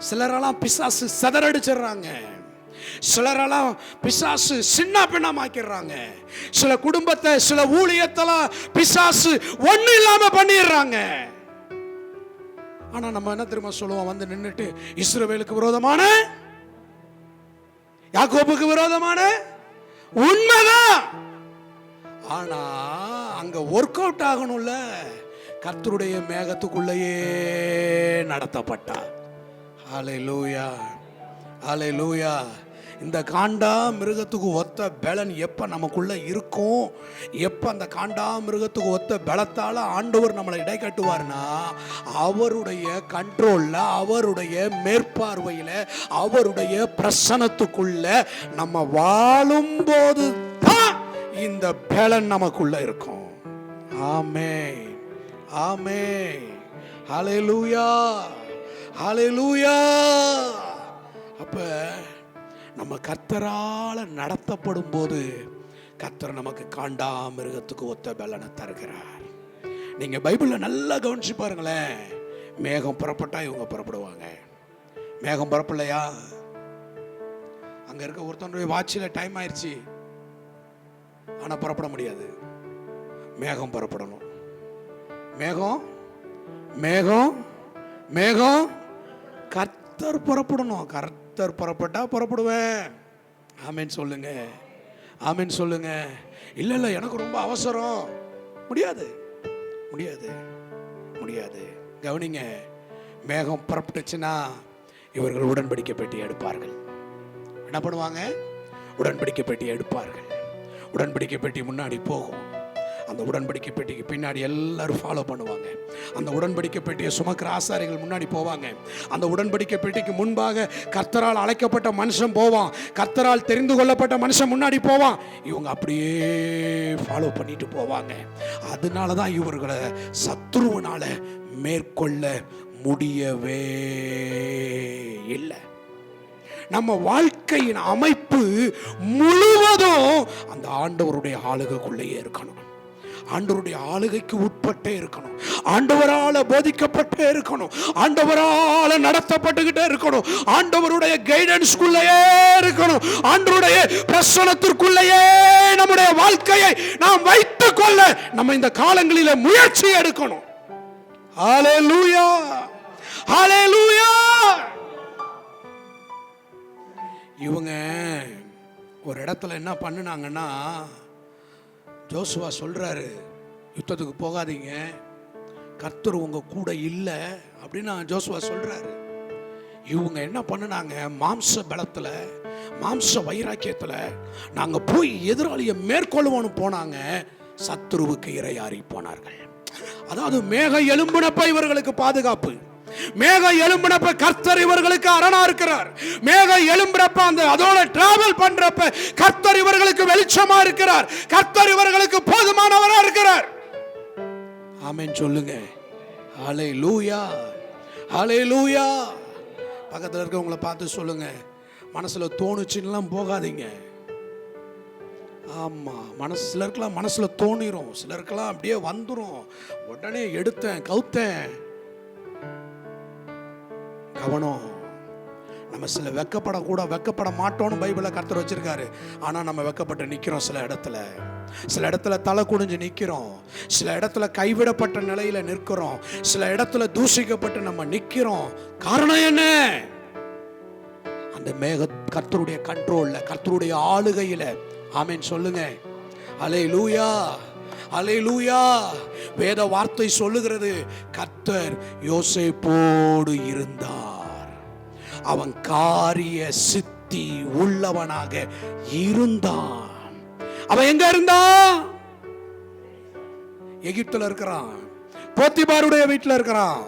சிலரெல்லாம் பிசாசு சிதறடிச்சிடறாங்க, சிலரெல்லாம் பிசாசு சின்ன பின்னமாக்கிடுறாங்க, சில குடும்பத்தை சில ஊழியத்தெல்லாம் பிசாசு ஒண்ணு இல்லாம பண்ணிடுறாங்க. ஆனா நம்ம என்ன தெரியுமா சொல்லுவோம்? நின்னுட்டு இஸ்ரவேலுக்கு விரோதமான, யாக்கோபுக்கு விரோதமான உண்மைதான். ஆனா அங்க ஒர்க் அவுட் ஆகணும்ல. கர்த்தருடைய மேகத்துக்குள்ளேயே நடத்தப்பட்டார். ஹல்லேலூயா, ஹல்லேலூயா. இந்த காண்டா மிருகத்துக்கு ஒத்த பலன் எப்ப நமக்குள்ள இருக்கும், எப்ப அந்த காண்டா மிருகத்துக்கு ஒத்த பலத்தால ஆண்டவர் நம்மளை இடை கட்டுவார்னா, அவருடைய கண்ட்ரோல்ல, அவருடைய மேற்பார்வையில, அவருடைய பிரசன்னத்துக்குள்ள நம்ம வாழும்போது தான் இந்த பலன் நமக்குள்ள இருக்கும். ஆமென், ஆமென், ஹல்லேலூயா, ஹல்லேலூயா. அப்ப நம்ம கர்த்தரால நடத்தப்படும் போது கர்த்தர் நமக்கு காண்டாமிருகத்துக்கு ஒத்த பலனை தருகிறார். நீங்க பைபிள்ல நல்லா கவனிச்சு பாருங்களேன். மேகம் புறப்பட்டா இவங்க புறப்படுவாங்க. மேகம் புறப்படலையா, அங்க இருக்க ஒருத்தனுடைய வாட்சில டைம் ஆயிடுச்சு, ஆனா புறப்பட முடியாது. மேகம் புறப்படணும். மேகம் மேகம் மேகம் கர்த்தர் புறப்படணும். கர்த்தர் புறப்பட்டா புறப்படுவேன். ஆமென் சொல்லுங்க, ஆமென் சொல்லுங்க. இல்ல இல்ல எனக்கு ரொம்ப அவசரம், முடியாது முடியாது முடியாது. கவனிங்க, மேகம் புறப்பட்டுச்சுன்னா இவர்கள் உடன்படிக்கை பெட்டி எடுப்பார்கள். என்ன பண்ணுவாங்க? உடன்படிக்கை பெட்டி எடுப்பார்கள். உடன்படிக்கை பெட்டி முன்னாடி போகும். அந்த அந்த உடன்படிக்கை பெட்டிக்கு பின்னாடி எல்லாரும் ஃபாலோ பண்ணுவாங்க. அந்த உடன்படிக்கை பெட்டியை சுமக்கிற ஆசாரிகள் முன்னாடி போவாங்க. அந்த உடன்படிக்கை பெட்டிக்கு முன்பாக கர்த்தரால் அழைக்கப்பட்ட மனுஷன் போவான், கர்த்தரால் தெரிந்து கொள்ளப்பட்ட மனுஷன் முன்னாடி போவான். இவங்க அப்படியே ஃபாலோ பண்ணிட்டு போவாங்க. அதனால தான் இவர்களை சத்துருவனால மேற்கொள்ள முடியவே இல்லை. நம்ம வாழ்க்கையின் அமைப்பு முழுவதும் அந்த ஆண்டவருடைய ஆளுகைக்குள்ளேயே இருக்கணும். ஆண்டவருடைய ஆளுகைக்கு உட்பட்டே இருக்கணும். ஆண்டவரால போதிக்கப்பட்டே இருக்கணும். ஆண்டவரால நடத்தப்பட்டுக்கிட்டே இருக்கணும். ஆண்டவருடைய கைடன்ஸ்குள்ளேயே இருக்கணும். ஆண்டவருடைய பிரசன்னத்திற்குள்ளேயே நம்முடைய வாழ்க்கையை நாம் வைத்துக் கொள்ள நம்ம இந்த காலங்களில முயற்சி எடுக்கணும். ஹல்லேலூயா, ஹல்லேலூயா. இவங்க ஒரு இடத்துல என்ன பண்ணுனாங்கன்னா, ஜோசுவா சொல்றாரு, யுத்தத்துக்கு போகாதீங்க, கர்த்தர் உங்க கூட இல்லை அப்படின்னு ஜோசுவா சொல்றாரு. இவங்க என்ன பண்ணுனாங்க, மாம்ச பலத்துல மாம்ச வைராக்கியத்துல நாங்க போய் எதிராளியை மேற்கொள்வோன்னு போனாங்க. சத்துருவுக்கு இரையாறி போனார்கள். அதாவது மேக எலும்பினப்ப இவர்களுக்கு பாதுகாப்பு, மேக எலும்பினப்ப கர்த்தர் இவர்களுக்கு அரணா இருக்கிறார். மேக எலும்பினப்ப அந்த அதோட டிராவல் பண்றப்ப கர்த்தர் இவர்களுக்கு வெளிச்சமா இருக்கிறார். கர்த்தர் இவர்களுக்கு போதுமானவரா இருக்கிறார். ஆமென் சொல்லுங்க. ஹல்லேலூயா, ஹல்லேலூயா. பக்கத்துல இருக்கவங்களை பார்த்து சொல்லுங்க, மனசுல தோணுச்சுன்னெல்லாம் போகாதீங்க. ஆமா, சிலருக்கெல்லாம் மனசுல தோணிரும், சிலருக்கெல்லாம் அப்படியே வந்துரும். உடனே எடுத்தேன் கவுத்தேன். கவனம். நம்ம சில வெக்கப்பட மாட்டோம்னு பைபிளை கர்த்தர் வச்சிருக்காரு. ஆனா நம்ம வெக்கப்பட்டு நிக்கிறோம். சில இடத்துல தலை குனிஞ்சு நிக்கிறோம். சில இடத்துல கைவிடப்பட்ட நிலையில நிற்கிறோம். சில இடத்துல தூஷிக்கப்பட்டு நம்ம நிக்கிறோம். காரணம் என்ன? அந்த மேக கர்த்தருடைய கண்ட்ரோல்ல, கர்த்தருடைய ஆளுகையில. ஆமென் சொல்லுங்க. ஹல்லேலூயா, ஹல்லேலூயா. வேத வார்த்தை சொல்லுகிறது, கர்த்தர் யோசேப்போடு இருந்தார், அவன் காரிய சித்தி உள்ளவனாக இருந்தான். அவன் எங்க இருந்தான்? எகிப்துல இருக்கிறான், போத்திபாருடைய வீட்டுல இருக்கிறான்.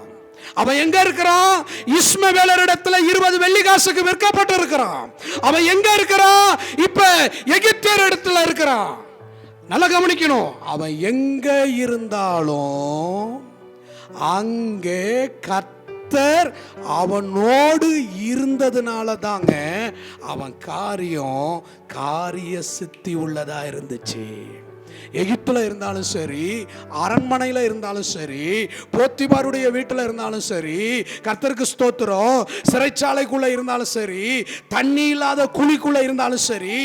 அவன் எங்க இருக்கிறான்? இஸ்மவேலரிடத்துல 20 வெள்ளிக்காசுக்கு விற்கப்பட்டு இருக்கிறான். அவன் எங்க இருக்கிறான்? இப்ப எகிப்தியர் இடத்துல இருக்கிறான். நல்லா கவனிக்கணும். அவன் எங்க இருந்தாலும் அங்கே கர்த்தர் அவனோடு இருந்ததுனால தாங்க அவன் காரிய சித்தி உள்ளதா இருந்துச்சு. எகிப்துல இருந்தாலும் சரி, அரண்மனையில இருந்தாலும் சரி, போத்திபாருடைய வீட்டுல இருந்தாலும் சரி, கர்த்தருக்கு ஸ்தோத்திரம், சிறைச்சாலைக்குள்ள இருந்தாலும் சரி, தண்ணி இல்லாத குழிக்குள்ள இருந்தாலும் சரி,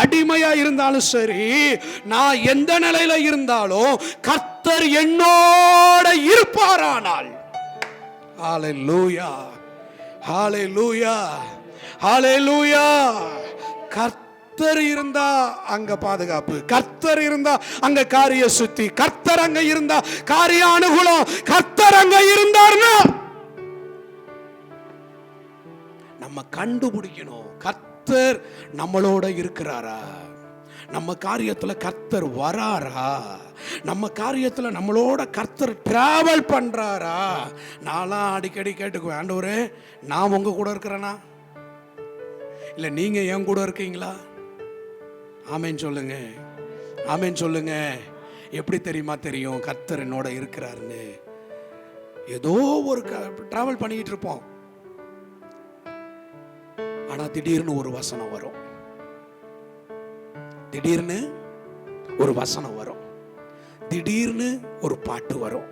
அடிமையா இருந்தாலும் சரி, நான் எந்த நிலையில இருந்தாலும் கர்த்தர் என்னோட இருப்பாரானால். ஹல்லேலூயா, ஹல்லேலூயா, ஹல்லேலூயா. கர்த்தர் இருந்தா அங்க பாதுகாப்பு, கர்த்தர் இருந்தா அங்க காரிய சுத்தி, கர்த்தர் அங்க இருந்தா காரிய அனுகூலம். கர்த்தர் அங்க இருந்தார்னா நம்ம கண்டுபிடிக்கணும், கர்த்தர் நம்மளோட இருக்கிறாரா, நம்ம காரியத்துல கர்த்தர் வராரா, நம்ம காரியத்துல நம்மளோட கர்த்தர் டிராவல் பண்றாரா. நான்லாம் அடிக்கடி கேட்டுக்குவேன், ஆண்டவரே நான் உங்க கூட இருக்கிறேனா, இல்ல நீங்க என் கூட இருக்கீங்களா? ஆமென் சொல்லுங்க, ஆமென் சொல்லுங்க. எப்படி தெரியுமா தெரியும் கர்த்தர் என்னோட இருக்கிறாருன்னு? ஏதோ ஒரு டிராவல் பண்ணிட்டு இருப்போம், ஆனா திடீர்னு ஒரு வசனம் வரும், திடீர்னு ஒரு வசனம் வரும், திடீர்னு ஒரு பாட்டு வரும்,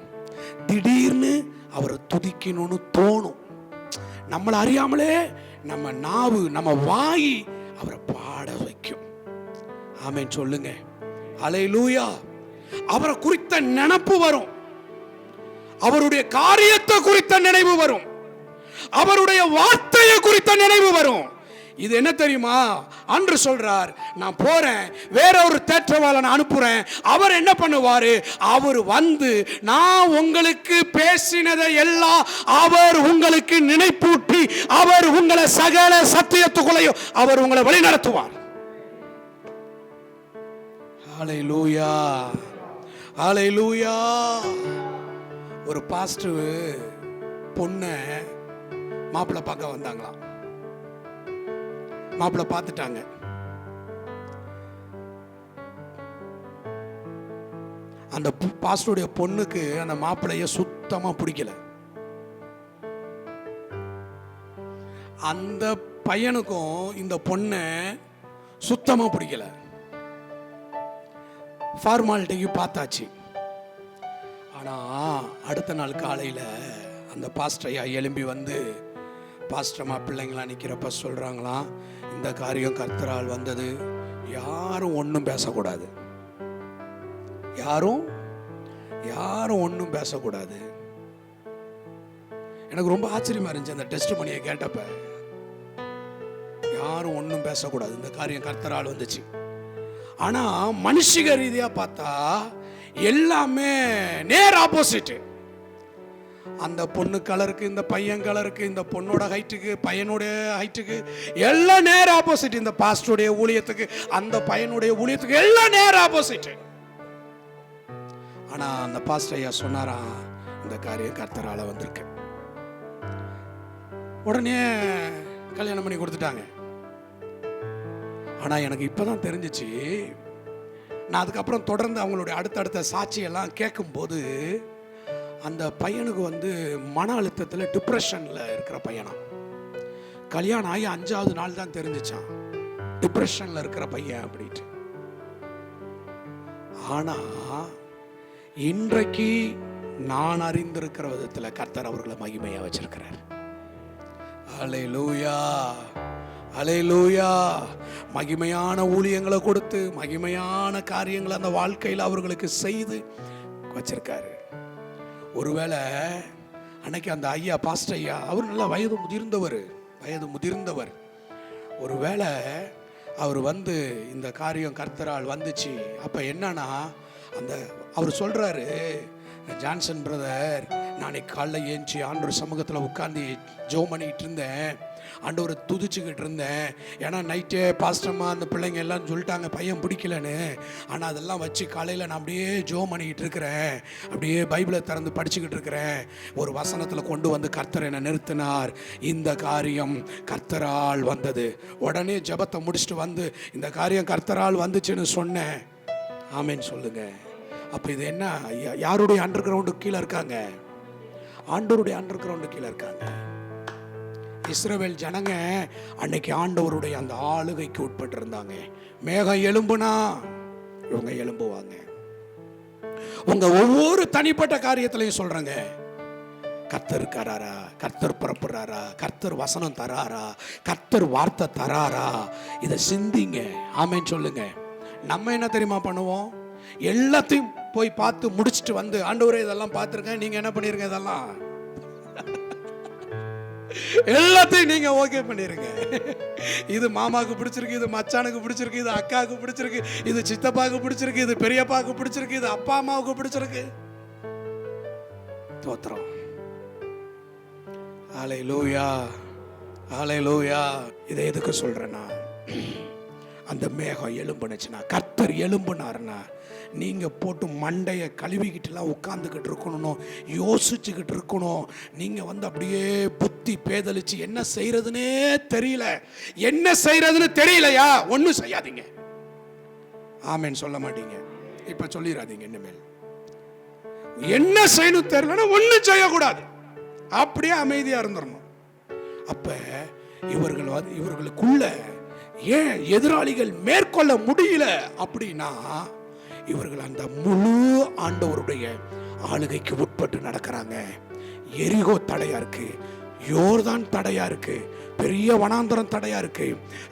திடீர்னு அவரை துதிக்கணும்னு தோணும். நம்மளை அறியாமலே நம்ம நாவு, நம்ம வாய் அவரை பாட வைக்கும். ஆமென் சொல்லுங்க. ஹல்லேலூயா. அவரை குறித்த நினைப்பு வரும், அவருடைய காரியத்தை குறித்த நினைவு வரும், அவருடைய வார்த்தையை குறித்த நினைவு வரும். இது என்ன தெரியுமா? அன்று சொல்றார், நான் போறேன், வேற ஒரு தேற்றவாளனை அனுப்புறேன், அவர் என்ன பண்ணுவாரு, அவர் வந்து நான் உங்களுக்கு பேசினதை எல்லாம் அவர் உங்களுக்கு நினைப்பூட்டி, அவர் உங்களை சகல சத்தியத்துக்குள்ளையும் அவர் உங்களை வழி நடத்துவார். ஹல்லேலூயா, ஹல்லேலூயா. ஒரு பாஸ்டர் பொண்ணை மாப்பிள்ளை பார்க்க வந்தாங்களாம். மாப்பிள்ளை பார்த்துட்டாங்க. அந்த பாஸ்டருடைய பொண்ணுக்கு அந்த மாப்பிள்ளைய சுத்தமா பிடிக்கல. அந்த பையனுக்கும் இந்த பொண்ணை சுத்தமா பிடிக்கல. ஃபார்மாலிட்டிக்கு பார்த்தாச்சு. ஆனா அடுத்த நாள் காலையில அந்த பாஸ்டரையா எழும்பி வந்து, பாஸ்டர்மா பிள்ளைங்களாம் நிற்கிறப்ப சொல்றாங்களாம், இந்த காரியம் கர்த்தரால் வந்தது, யாரும் ஒன்றும் பேசக்கூடாது, யாரும் ஒன்றும் பேசக்கூடாது. எனக்கு ரொம்ப ஆச்சரியமா இருந்துச்சு அந்த டெஸ்ட் மணியை கேட்டப்ப. யாரும் ஒன்றும் பேசக்கூடாது, இந்த காரியம் கர்த்தரால் வந்துச்சு. ஆனா மனுஷிக ரீதியா பார்த்தா எல்லாமே நேர் ஆப்போசிட். அந்த பொண்ணு கலருக்கு, இந்த பையன் கலருக்கு, இந்த பொண்ணோட ஹைட்டுக்கு, பையனுடைய ஹைட்டுக்கு எல்லாம் நேர் ஆப்போசிட். இந்த பாஸ்டருடைய ஊழியத்துக்கு, அந்த பையனுடைய ஊழியத்துக்கு எல்லாம் நேர் ஆப்போசிட். ஆனா அந்த பாஸ்டர் ஐயா சொன்னாரா, இந்த காரியம் கர்த்தரால வந்திருக்கு. உடனே கல்யாணம் பண்ணி கொடுத்துட்டாங்க. ஆனா எனக்கு இப்பதான் தெரிஞ்சிச்சு, நான் அதுக்கப்புறம் தொடர்ந்து அவங்களுடைய அடுத்தடுத்த சாட்சியெல்லாம் கேட்கும்போது, அந்த பையனுக்கு வந்து மன அழுத்தத்தில் டிப்ரெஷன்ல இருக்கிற பையனா. கல்யாணம் ஆகி 5வது நாள் தான் தெரிஞ்சிச்சான் டிப்ரெஷன்ல இருக்கிற பையன் அப்படின்ட்டு. ஆனா இன்றைக்கு நான் அறிந்திருக்கிற விதத்தில் கர்த்தர் அவர்களை மகிமையா வச்சிருக்கிறார். அல்லேலூயா, அல்லேலூயா. மகிமையான ஊழியங்களை கொடுத்து மகிமையான காரியங்களை அந்த வாழ்க்கையில் அவர்களுக்கு செய்து வச்சிருக்காரு. ஒருவேளை அன்னைக்கு அந்த ஐயா, பாஸ்டர் ஐயா, அவர் நல்ல வயது முதிர்ந்தவர். ஒருவேளை அவர் வந்து இந்த காரியம் கர்த்தரால் வந்துச்சு. அப்ப என்னன்னா, அந்த அவர் சொல்றாரு, ஜான்சன் பிரதர், நாளைக்கு காலைல ஏஞ்சி ஆண்டவர் சமூகத்தில் உட்காந்து ஜெபம் பண்ணிட்டு இருந்தேன், ஆண்டவரை துதிச்சுக்கிட்டு இருந்தேன். ஏன்னா நைட்டே பாஸ்டர்மா அந்த பிள்ளைங்க எல்லாம் சொல்லிட்டாங்க பையன் பிடிக்கலன்னு. ஆனால் அதெல்லாம் வச்சு காலையில் நான் அப்படியே ஜெபம் பண்ணிக்கிட்டு இருக்கிறேன், அப்படியே பைபிளை திறந்து படிச்சுக்கிட்டு இருக்கிறேன். ஒரு வசனத்தில் கொண்டு வந்து கர்த்தர் என்னை நிறுத்தினார். இந்த காரியம் கர்த்தரால் வந்தது. உடனே ஜெபத்தை முடிச்சுட்டு வந்து இந்த காரியம் கர்த்தரால் வந்துச்சுன்னு சொன்னேன். ஆமேன்னு சொல்லுங்க. அப்ப இது என்ன, யாருடைய அண்டர் கிரவுண்டு கீழே இருக்காங்க? ஆண்டவருடைய அண்டர் கிரவுண்டு கீழே இருக்காங்க. இஸ்ரவேல் ஜனங்க அன்னைக்கு ஆண்டவருடைய அந்த ஆளுகைக்கு உட்பட்டு இருந்தாங்க. மேகம் எழும்புனா இவங்க எழும்புவாங்க. உங்க ஒவ்வொரு தனிப்பட்ட காரியத்திலையும் சொல்றாங்க, கர்த்தர் இருக்காரா, கர்த்தர் புறப்படுறாரா, கர்த்தர் வசனம் தராரா, கர்த்தர் வார்த்தை தராரா, இதை சிந்திங்க. ஆமேன்னு சொல்லுங்க. நம்ம என்ன தெரியுமா பண்ணுவோம்? எல்லாத்தையும் போய் பார்த்து முடிச்சுட்டு வந்து, ஆண்டவரே இதெல்லாம் பார்த்துருக்கேன், நீங்க என்ன பண்ணிருங்க, இதெல்லாம் எல்லாத்தையும் நீங்க ஓகே பண்ணிருங்க. இது மாமாவுக்கு பிடிச்சிருக்கு, இது மச்சானுக்கு பிடிச்சிருக்கு, இது அக்காவுக்கு பிடிச்சிருக்கு, இது சித்தப்பாவுக்கு பிடிச்சிருக்கு, இது பெரியப்பாவுக்கு பிடிச்சிருக்கு, இது அப்பா அம்மாவுக்கு பிடிச்சிருக்கு. தோத்திரம். ஹல்லேலூயா, ஹல்லேலூயா. இதை எதுக்கு சொல்றேன்னா, அந்த மேகம் எழும்புனுச்சுன்னா, கர்த்தர் எழும்புனாருன்னா, நீங்க போட்டு மண்டைய கழுவிக்கிட்டுலாம் உட்காந்துக்கிட்டு இருக்கணும், யோசிச்சுக்கிட்டு இருக்கணும். நீங்க வந்து அப்படியே புத்தி பேதலிச்சு என்ன செய்யறதுன்னே தெரியல. என்ன செய்யறதுன்னு தெரியலையா, ஒன்னும் செய்யாதீங்க. ஆமேன்னு சொல்ல மாட்டீங்க. இப்ப சொல்லிடாதீங்க. இனிமேல் என்ன செய்யணும் தெரியலன்னா ஒன்னும் செய்யக்கூடாது, அப்படியே அமைதியா இருந்துடணும். அப்ப இவர்களுக்குள்ள ஏன் எதிராளிகள் மேற்கொள்ள முடியல அப்படின்னா, இவர்கள் அந்த முழு ஆண்டவருடைய ஆளுகைக்கு உட்பட்டு நடக்கிறாங்க. எரிகோ தடையா இருக்கு, யோர்தான் தடையா இருக்கு, பெரிய வனாந்தரம் தடையா இருக்கு,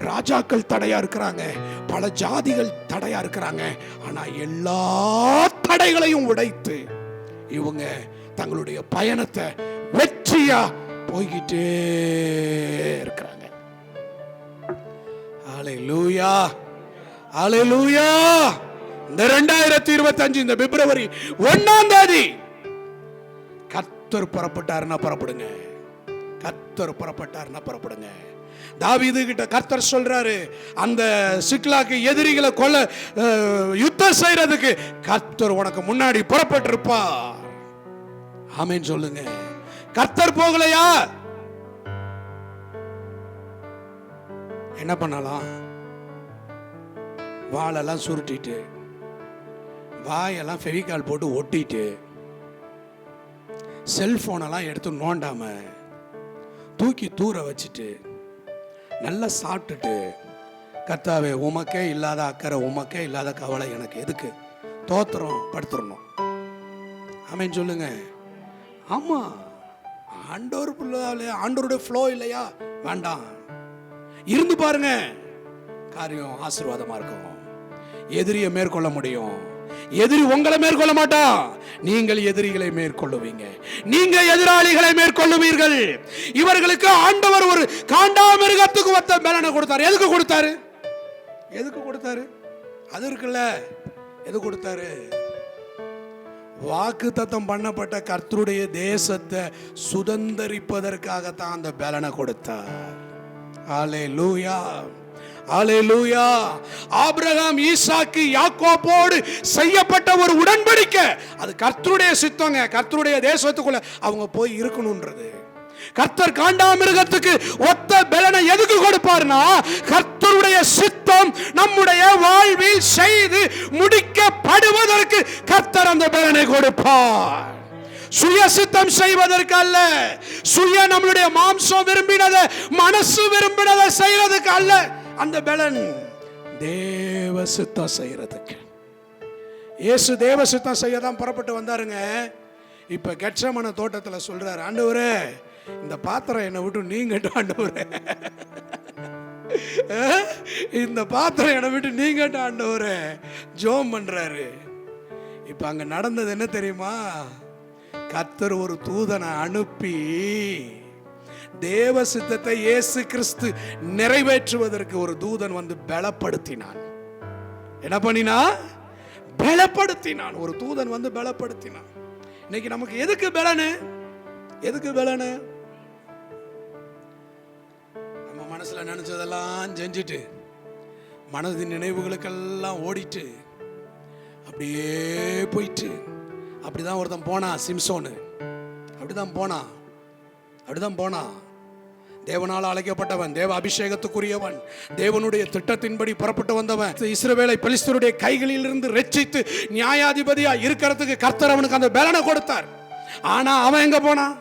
ராஜாக்கள் தடையா இருக்கிறாங்க, பல ஜாதிகள் தடையா இருக்கிறாங்க. ஆனா எல்லா தடைகளையும் உடைத்து இவங்க தங்களுடைய பயணத்தை வெற்றியா போய்கிட்டே இருக்கிறாங்க. ஹல்லேலூயா, ஹல்லேலூயா. இந்த 2025 இந்த பிப்ரவரி 1ஆம் தேதி கர்த்தர் புறப்பட்டாருன்னா புறப்படுங்க. கர்த்தர் புறப்பட்டாருன்னா புறப்படுங்க. தாவீது கிட்ட கர்த்தர் சொல்றாரு, அந்த சிக்லாக்கு எதிரிகளை கொல்ல யுத்தம் செய்யறதுக்கு கர்த்தர் உனக்கு முன்னாடி புறப்பட்டிருப்பார். ஆமென் சொல்லுங்க. கர்த்தர் போகலையா என்ன பண்ணலாம்? வாழெல்லாம் சுருட்டிட்டு, வாயெல்லாம் ஃபெவிகால் போட்டு ஒட்டிட்டு, செல்போனெல்லாம் எடுத்து நோண்டாம தூக்கி தூர வச்சுட்டு, நல்லா சாப்பிட்டுட்டு, கர்த்தாவே உமக்கே இல்லாத அக்கறை, உமக்கே இல்லாத கவலை எனக்கு எதுக்கு, தோத்திரம் படுத்துடணும். ஆமென் சொல்லுங்க. ஆமா, ஆண்டவருடைய ஃப்ளோ இல்லையா? வேண்டாம், இருந்து பாருங்க, காரியம் ஆசீர்வாதமா இருக்கும். எதிரியை மேற்கொள்ள முடியும். எதிரி உங்களை மேற்கொள்ள மாட்டான், நீங்கள் எதிரிகளை மேற்கொள்ளுவீங்க, நீங்க எதிராளிகளை மேற்கொள்ளுவீர்கள். இவர்களுக்கு ஆண்டவர் ஒரு காண்டாமிருகத்துக்கு ஒத்த பலனை கொடுத்தாரு. எதுக்கு கொடுத்தாரு? எதுக்கு கொடுத்தாரு? அது இருக்குல்ல, எது கொடுத்தாரு? வாக்குத்தத்தம் பண்ணப்பட்ட கர்த்தருடைய தேசத்தை சுதந்தரிப்பதற்காகத்தான் அந்த பலனை கொடுத்தார். ஹல்லேலூயா, ஹல்லேலூயா. ஆபிரகாம், ஈசாக்கு, யாக்கோபோடு செய்யப்பட்ட ஒரு உடன்படிக்கை, அது கர்த்தருடைய சித்தங்க. கர்த்தருடைய தேசத்துக்குள்ள அவங்க போய் இருக்கணும்ன்றது. கர்த்தர் காண்டாமிருகத்துக்கு ஒத்த பலனை எதுக்கு கொடுப்பார்னா, கர்த்தருடைய சித்தம் நம்முடைய வாழ்வில் செய்து முடிக்கப்படுவதற்கு கர்த்தர் அந்த பலனை கொடுப்பார். சுய சித்தம் செய்வதற்கு அல்ல, சுய நம்மளுடைய மாம்சம் விரும்பினதை, மனசு விரும்பினதை செய்யறதுக்கு அல்ல. அந்த பலன் தேவ சித்தம் செய்யறதுக்கு. இயேசு தேவ சித்தம் செய்ய தான் புறப்பட்டு வந்தாருங்க. இப்ப கெத்செமனே தோட்டத்துல சொல்றாரு, ஆண்டவரே இந்த பாத்திரம் என்னை விட்டு நீங்கட்டும், ஆண்டவரே இந்த பாத்திரம் என்னை விட்டு நீங்கட்டும் ஆண்டவரே, ஜெபம் பண்றாரு. இப்ப அங்க நடந்தது என்ன தெரியுமா? கர்த்தர் ஒரு தூதனை அனுப்பி தேவ சித்தத்தை இயேசு கிறிஸ்து நிறைவேற்றுவதற்கு ஒரு தூதன் வந்து பலப்படுத்தினான். என்ன பண்ணினா? பலப்படுத்தினான். ஒரு தூதன் வந்து பலப்படுத்தினான். இன்னைக்கு நமக்கு எதுக்கு பலனு? எதுக்கு பலனு? நம்ம மனசுல நினைச்சதெல்லாம் செஞ்சுட்டு, மனதின் நினைவுகளுக்கெல்லாம் ஓடிட்டு, அப்படியே போயிட்டு, அப்படிதான் ஒருத்தன் போனான். சிம்சோனு அப்படிதான் போனான். தேவனால் அழைக்கப்பட்டவன், தேவ அபிஷேகத்துக்குரியவன், தேவனுடைய திட்டத்தின்படி புறப்பட்டு வந்தவன். இஸ்ரவேலை பெலிஸ்தருடைய கைகளில் இருந்து ரட்சித்து நியாயாதிபதியா இருக்கிறதுக்கு கர்த்தர் அவனுக்கு அந்த பலனை கொடுத்தார். ஆனா அவன் எங்க போனான்?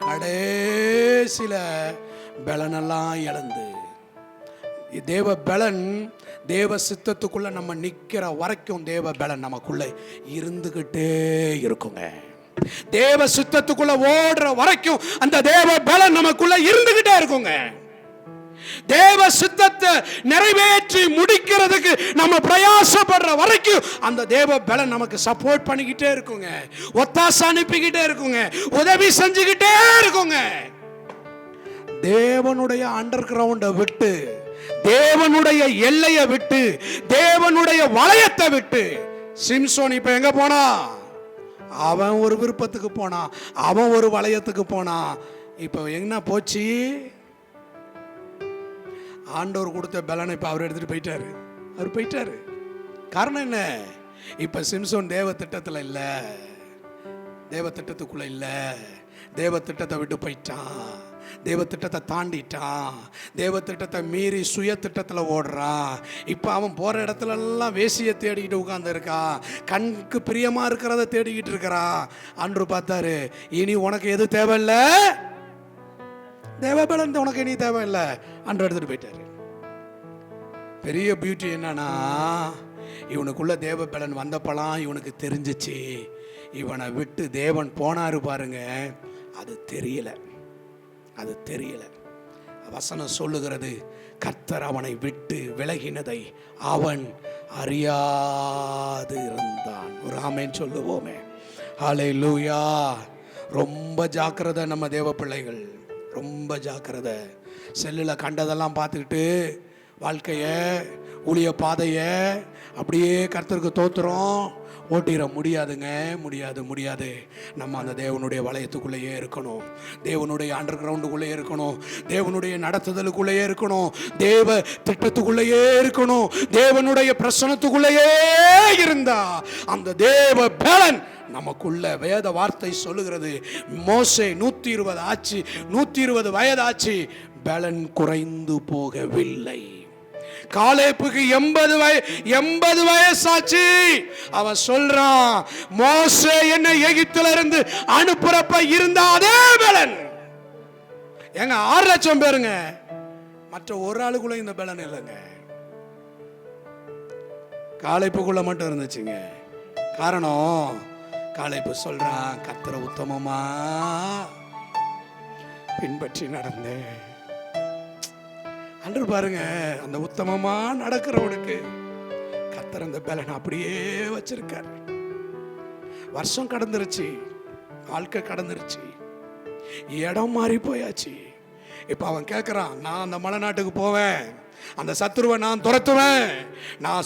கடைசில பலனெல்லாம் இழந்து. தேவ பலன் தேவ சித்தத்துக்குள்ள நம்ம நிக்கிற வரைக்கும் தேவ பலன் நமக்குள்ள இருந்துகிட்டே இருக்குங்க. தேவ சித்தத்துக்குள்ள ஓடுற வரைக்கும் அந்த தேவ பலன் நமக்குள்ள இருந்துகிட்டே இருக்குங்க. தேவ சித்தத்தை நிறைவேற்றி முடிக்கிறதுக்கு நம்ம பிரயாசப்படுற வரைக்கும் அந்த தேவ பலன் நமக்கு சப்போர்ட் பண்ணிக்கிட்டே இருக்குங்க, ஒத்தாசை அனுப்பிக்கிட்டே இருக்குங்க, உதவி செஞ்சுக்கிட்டே இருக்குங்க. தேவனுடைய அண்டர் கிரவுண்டை விட்டு, தேவனுடைய எல்லையை விட்டு, தேவனுடைய வளையத்தை விட்டு சிம்சோன் இப்ப எங்க போனா? அவன் ஒரு விருப்பத்துக்கு போனான், அவன் ஒரு வளையத்துக்கு போனான். இப்ப என்ன போச்சு? ஆண்டவர் கொடுத்த பலனை இப்ப அவர் எடுத்துட்டு போயிட்டாரு. அவர் போயிட்டாரு. காரணம் என்ன? இப்ப சிம்சோன் தேவ திட்டத்துல இல்ல, தேவ திட்டத்துக்குள்ள இல்ல, தேவ திட்டத்தை விட்டு போயிட்டான், தேவ திட்டத்தை தாண்டிட்டான், தேவ திட்டத்தை மீறி சுய திட்டத்தில் ஓடுறான். இப்போ அவன் போகிற இடத்துல எல்லாம் வேசியை தேடிக்கிட்டு உட்கார்ந்து இருக்கான், கண்ணுக்கு பிரியமாக இருக்கிறத தேடிக்கிட்டு இருக்கிறான். அன்று பார்த்தாரு, இனி உனக்கு எது தேவையில்லை, தேவபலன் உனக்கு இனி தேவையில்லை, அன்று எடுத்துட்டு போயிட்டாரு. பெரிய பியூட்டி என்னன்னா, இவனுக்குள்ள தேவபலன் வந்தப்பலாம் இவனுக்கு தெரிஞ்சிச்சு, இவனை விட்டு தேவன் போனாரு பாருங்க, அது தெரியல. வசனம் சொல்லுகிறது, கர்த்தர் அவனை விட்டு விலகினதை அவன் அறியாது இருந்தான். ஒரு ஆமென் சொல்லுவோமே. ஹல்லேலூயா. ரொம்ப ஜாக்கிரதை நம்ம தேவ பிள்ளைகள், ரொம்ப ஜாக்கிரதை. செல்லில் கண்டதெல்லாம் பார்த்துக்கிட்டு வாழ்க்கைய, ஊழிய பாதைய அப்படியே கர்த்தருக்கு தோத்துறோம் ஓட்டிட முடியாதுங்க. முடியாது. நம்ம அந்த தேவனுடைய வளையத்துக்குள்ளேயே இருக்கணும், தேவனுடைய அண்டர் கிரவுண்டுக்குள்ளேயே இருக்கணும், தேவனுடைய நடத்துதலுக்குள்ளேயே இருக்கணும், தேவ திட்டத்துக்குள்ளேயே இருக்கணும், தேவனுடைய பிரசனத்துக்குள்ளேயே இருந்தா அந்த தேவ பலன் நமக்குள்ள. வேத வார்த்தை சொல்லுகிறது, மோசே 120 ஆச்சு, 120 வயதாச்சு, பலன் குறைந்து போகவில்லை. காலேப்புக்கு 80 வயசாச்சு. அவன் சொல்றான், மோசே என்ன எகிப்துல இருந்து அனுப்புறப்ப இருந்த அதே பலன். எங்க 6 லட்சம் பேருங்க, மற்ற ஒரு ஆளுக்குள்ள இந்த பலன் இல்லைங்க, காலேப்புக்குள்ள மட்டும் இருந்துச்சுங்க. காரணம், காலேப்பு சொல்றான், கர்த்தரை உத்தமமா பின்பற்றி நடந்தேன். அன்று பாருங்க, அந்த உத்தமமா நடக்கிறவனுக்கு கர்த்தர் அந்த பலன் அப்படியே வச்சிருக்காரு. வருஷம் கடந்துருச்சு, வாழ்க்கை கடந்துருச்சு, இடம் மாறி போயாச்சு. இப்ப அவன் கேட்கிறான், நான் அந்த மலை நாட்டுக்கு போவேன், அந்த சத்துருவை நான் துரத்துவேன், நான்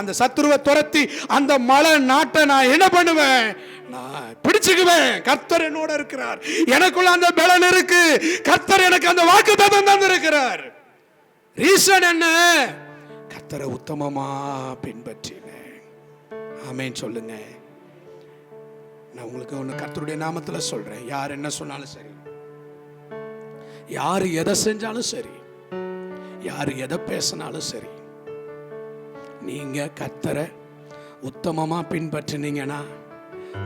அந்த சத்துருவை துரத்தி அந்த மலை நாட்டை நான் என்ன பண்ணுவேன், நான் பிடிச்சுக்குவேன். கர்த்தர் என்னோட இருக்கிறார், எனக்குள்ள அந்த பலன் இருக்கு, கர்த்தர் எனக்கு அந்த வாக்குத்தத்தம் தந்திருக்கிறார். ரீசன் என்ன? கர்த்தரை உத்தமமா பின்பற்றினேன். ஆமென் சொல்லுங்க. நான் உங்களுக்கு ஒன்று கர்த்தருடைய நாமத்துல சொல்றேன், யார் என்ன சொன்னாலும் சரி, யார் எதை செஞ்சாலும் சரி, யார் எதை பேசினாலும் சரி, நீங்க கர்த்தரை உத்தமமா பின்பற்றினீங்கன்னா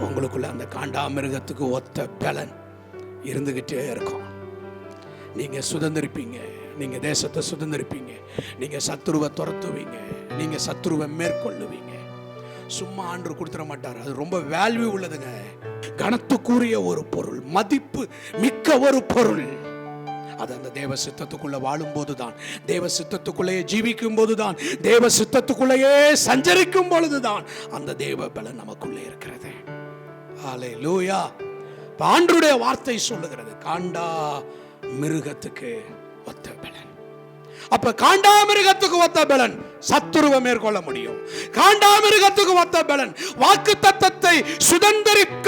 உங்களுக்குள்ள அந்த காண்டாமிருகத்துக்கு ஒத்த பலன் இருந்துகிட்டே இருக்கும். நீங்க சுதந்திரிப்பீங்க, நீங்க தேசத்தை சுதந்திரிப்பீங்க, நீங்க சத்துருவை துரத்துவீங்க, நீங்க சத்துருவை மேற்கொள்ளுவீங்க. சும்மா ஆண்டு கொடுத்துட மாட்டார், அது ரொம்ப வேல்யூ உள்ளதுங்க, கனத்துக்குரிய ஒரு பொருள், மதிப்பு மிக்க ஒரு பொருள். அது அந்த தேவ சித்தத்துக்குள்ள வாழும் போதுதான், தேவ சித்தத்துக்குள்ளேயே ஜீவிக்கும் போதுதான், தேவ சித்தத்துக்குள்ளேயே சஞ்சரிக்கும் பொழுதுதான் அந்த தேவ பலன் நமக்குள்ளே இருக்கிறது. ஹல்லேலூயா. ஆண்டவருடைய வார்த்தை சொல்லுகிறது, காண்டா மிருகத்துக்கு ஒத்த பலன். அப்ப காண்டாமிருகத்துக்கு ஒத்த பலன் சத்துருவை மேற்கொள்ள முடியும். காண்டாமிருகத்துக்கு ஒத்த பலன் வாக்குத்தத்தத்தை சுதந்திரிக்க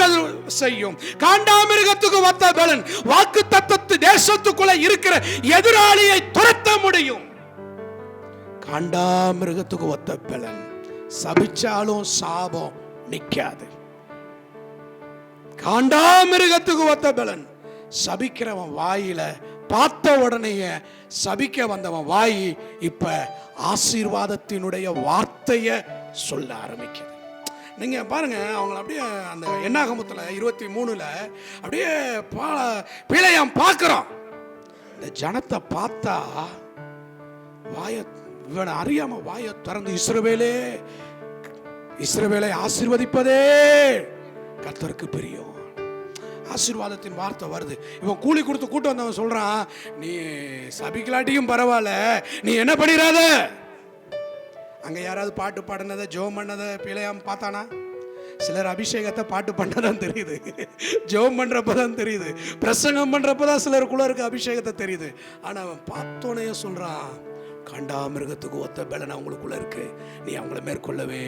செய்யும். காண்டாமிருகத்துக்கு ஒத்த பலன் வாக்குத்தத்தத்து தேசத்துக்குள்ள இருக்கிற எதிராளியை துரத்த முடியும். காண்டாமிருகத்துக்கு ஒத்த பலன் சபிச்சாலும் சாபம் நிக்காது. காண்டாமிருகத்துக்கு ஒத்த பலன் சபிக்கிறவன் வாயில பார்த்த உடனேயே சபிக்க வந்தவன் வாய் இப்ப ஆசீர்வாதத்தினுடைய வார்த்தைய சொல்ல ஆரம்பிக்குது. நீங்க பாருங்க, அவங்க அப்படியே அந்த என்னாகமத்துல 23 அப்படியே பிழையம் பார்க்கிறோம். இந்த ஜனத்தை பார்த்தா இவனை அறியாம வாயை திறந்து இஸ்ரவேலை ஆசீர்வதிப்பதே கர்த்தருக்கு பிரியம். ஆசீர்வாதத்தின் வார்த்தை வருது. இவன் கூலி கொடுத்து கூட்டு வந்தவன் சொல்றான், நீ சபிக்கலாட்டியும் பரவாயில்ல, நீ என்ன பண்ணிடாத. அங்க யாராவது பாட்டு பாடினதை ஜெபம் பண்ணதை பிழையாம பார்த்தானா? சிலர் அபிஷேகத்தை பாட்டு பண்ணதான் தெரியுது, ஜெபம் பண்றப்பதான் தெரியுது, பிரசங்கம் பண்றப்பதான் சிலருக்குள்ள இருக்க அபிஷேகத்தை தெரியுது. ஆனா அவன் பார்த்தோன்னே சொல்றான், காண்டாமிருகத்துக்கு ஒத்த பலன் அவங்களுக்குள்ள இருக்கு, நீ அவங்கள மேற்கொள்ளவே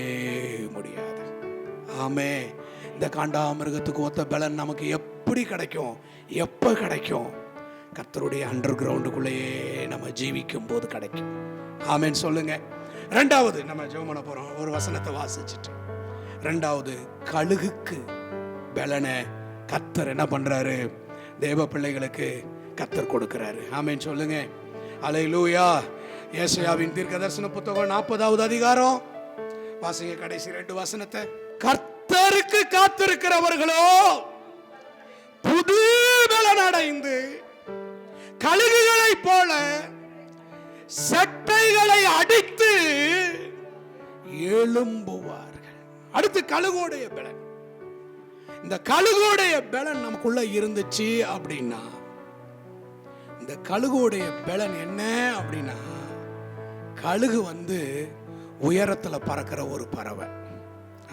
முடியாது. ஆமே. இந்த காண்டாமிருகத்துக்கு ஒத்த பலன் நமக்கு எப்படி கிடைக்கும், எப்ப கிடைக்கும்? கர்த்தருடைய அண்டர் கிரவுண்டுக்குள்ளேயே நம்ம ஜீவிக்கும் போது கிடைக்கும். ஆமென் சொல்லுங்க. ரெண்டாவது நம்ம ஜெபம் பண்ண போறோம். ஒரு வசனத்தை வாசிச்சுட்டு, ரெண்டாவது கழுகுக்கு பலனை கர்த்தர் என்ன பண்றாரு? தேவ பிள்ளைகளுக்கு கர்த்தர் கொடுக்கிறாரு. ஆமென் சொல்லுங்க. அல்லேலூயா. ஏசாயாவின் தீர்க்கதரிசன புத்தகம் 40வது அதிகாரம் வாசிங்க, கடைசி 2 வசனத்தை. கர்த்தருக்கு காத்திருக்கிறவர்களோ புது பலன் அடைந்து கழுகுகளைப் போல சட்டைகளை அடித்து எழும்புவார்கள். அடுத்து கழுகுடைய பலன். இந்த கழுகுடைய பலன் நமக்குள்ள இருந்துச்சு அப்படின்னா, இந்த கழுகுடைய பலன் என்ன அப்படின்னா, கழுகு உயரத்துல பறக்கிற ஒரு பறவை.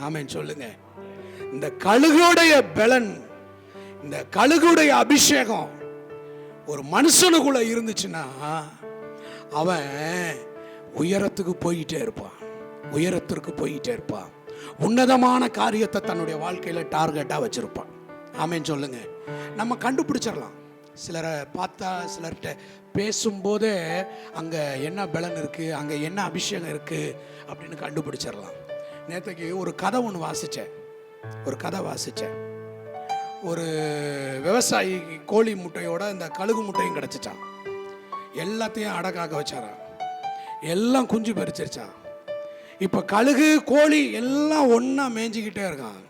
ஆமென் சொல்லுங்க. இந்த கழுகுடைய பலன், இந்த கழுகுடைய அபிஷேகம் ஒரு மனுஷனுக்குள்ள இருந்துச்சுன்னா, அவன் உயரத்துக்கு போயிட்டே இருப்பான், உயரத்திற்கு போயிட்டே இருப்பான். உன்னதமான காரியத்தை தன்னுடைய வாழ்க்கையில டார்கெட்டா வச்சிருப்பான். ஆமேன்னு சொல்லுங்க. நம்ம கண்டுபிடிச்சிடலாம். சிலரை பார்த்தா, சிலர்கிட்ட பேசும்போதே அங்கே என்ன பலன் இருக்குது, அங்கே என்ன அபிஷேகம் இருக்குது அப்படின்னு கண்டுபிடிச்சிடலாம். நேற்றுக்கு ஒரு கதை ஒன்று வாசித்தேன். ஒரு விவசாயி கோழி முட்டையோட இந்த கழுகு முட்டையும் கிடச்சிச்சான். எல்லாத்தையும் அடக்காக்க வச்சாரான். எல்லாம் குஞ்சு பறிச்சிருச்சான். இப்போ கழுகு கோழி எல்லாம் ஒன்றா மேய்ஞ்சிக்கிட்டே இருக்கான்.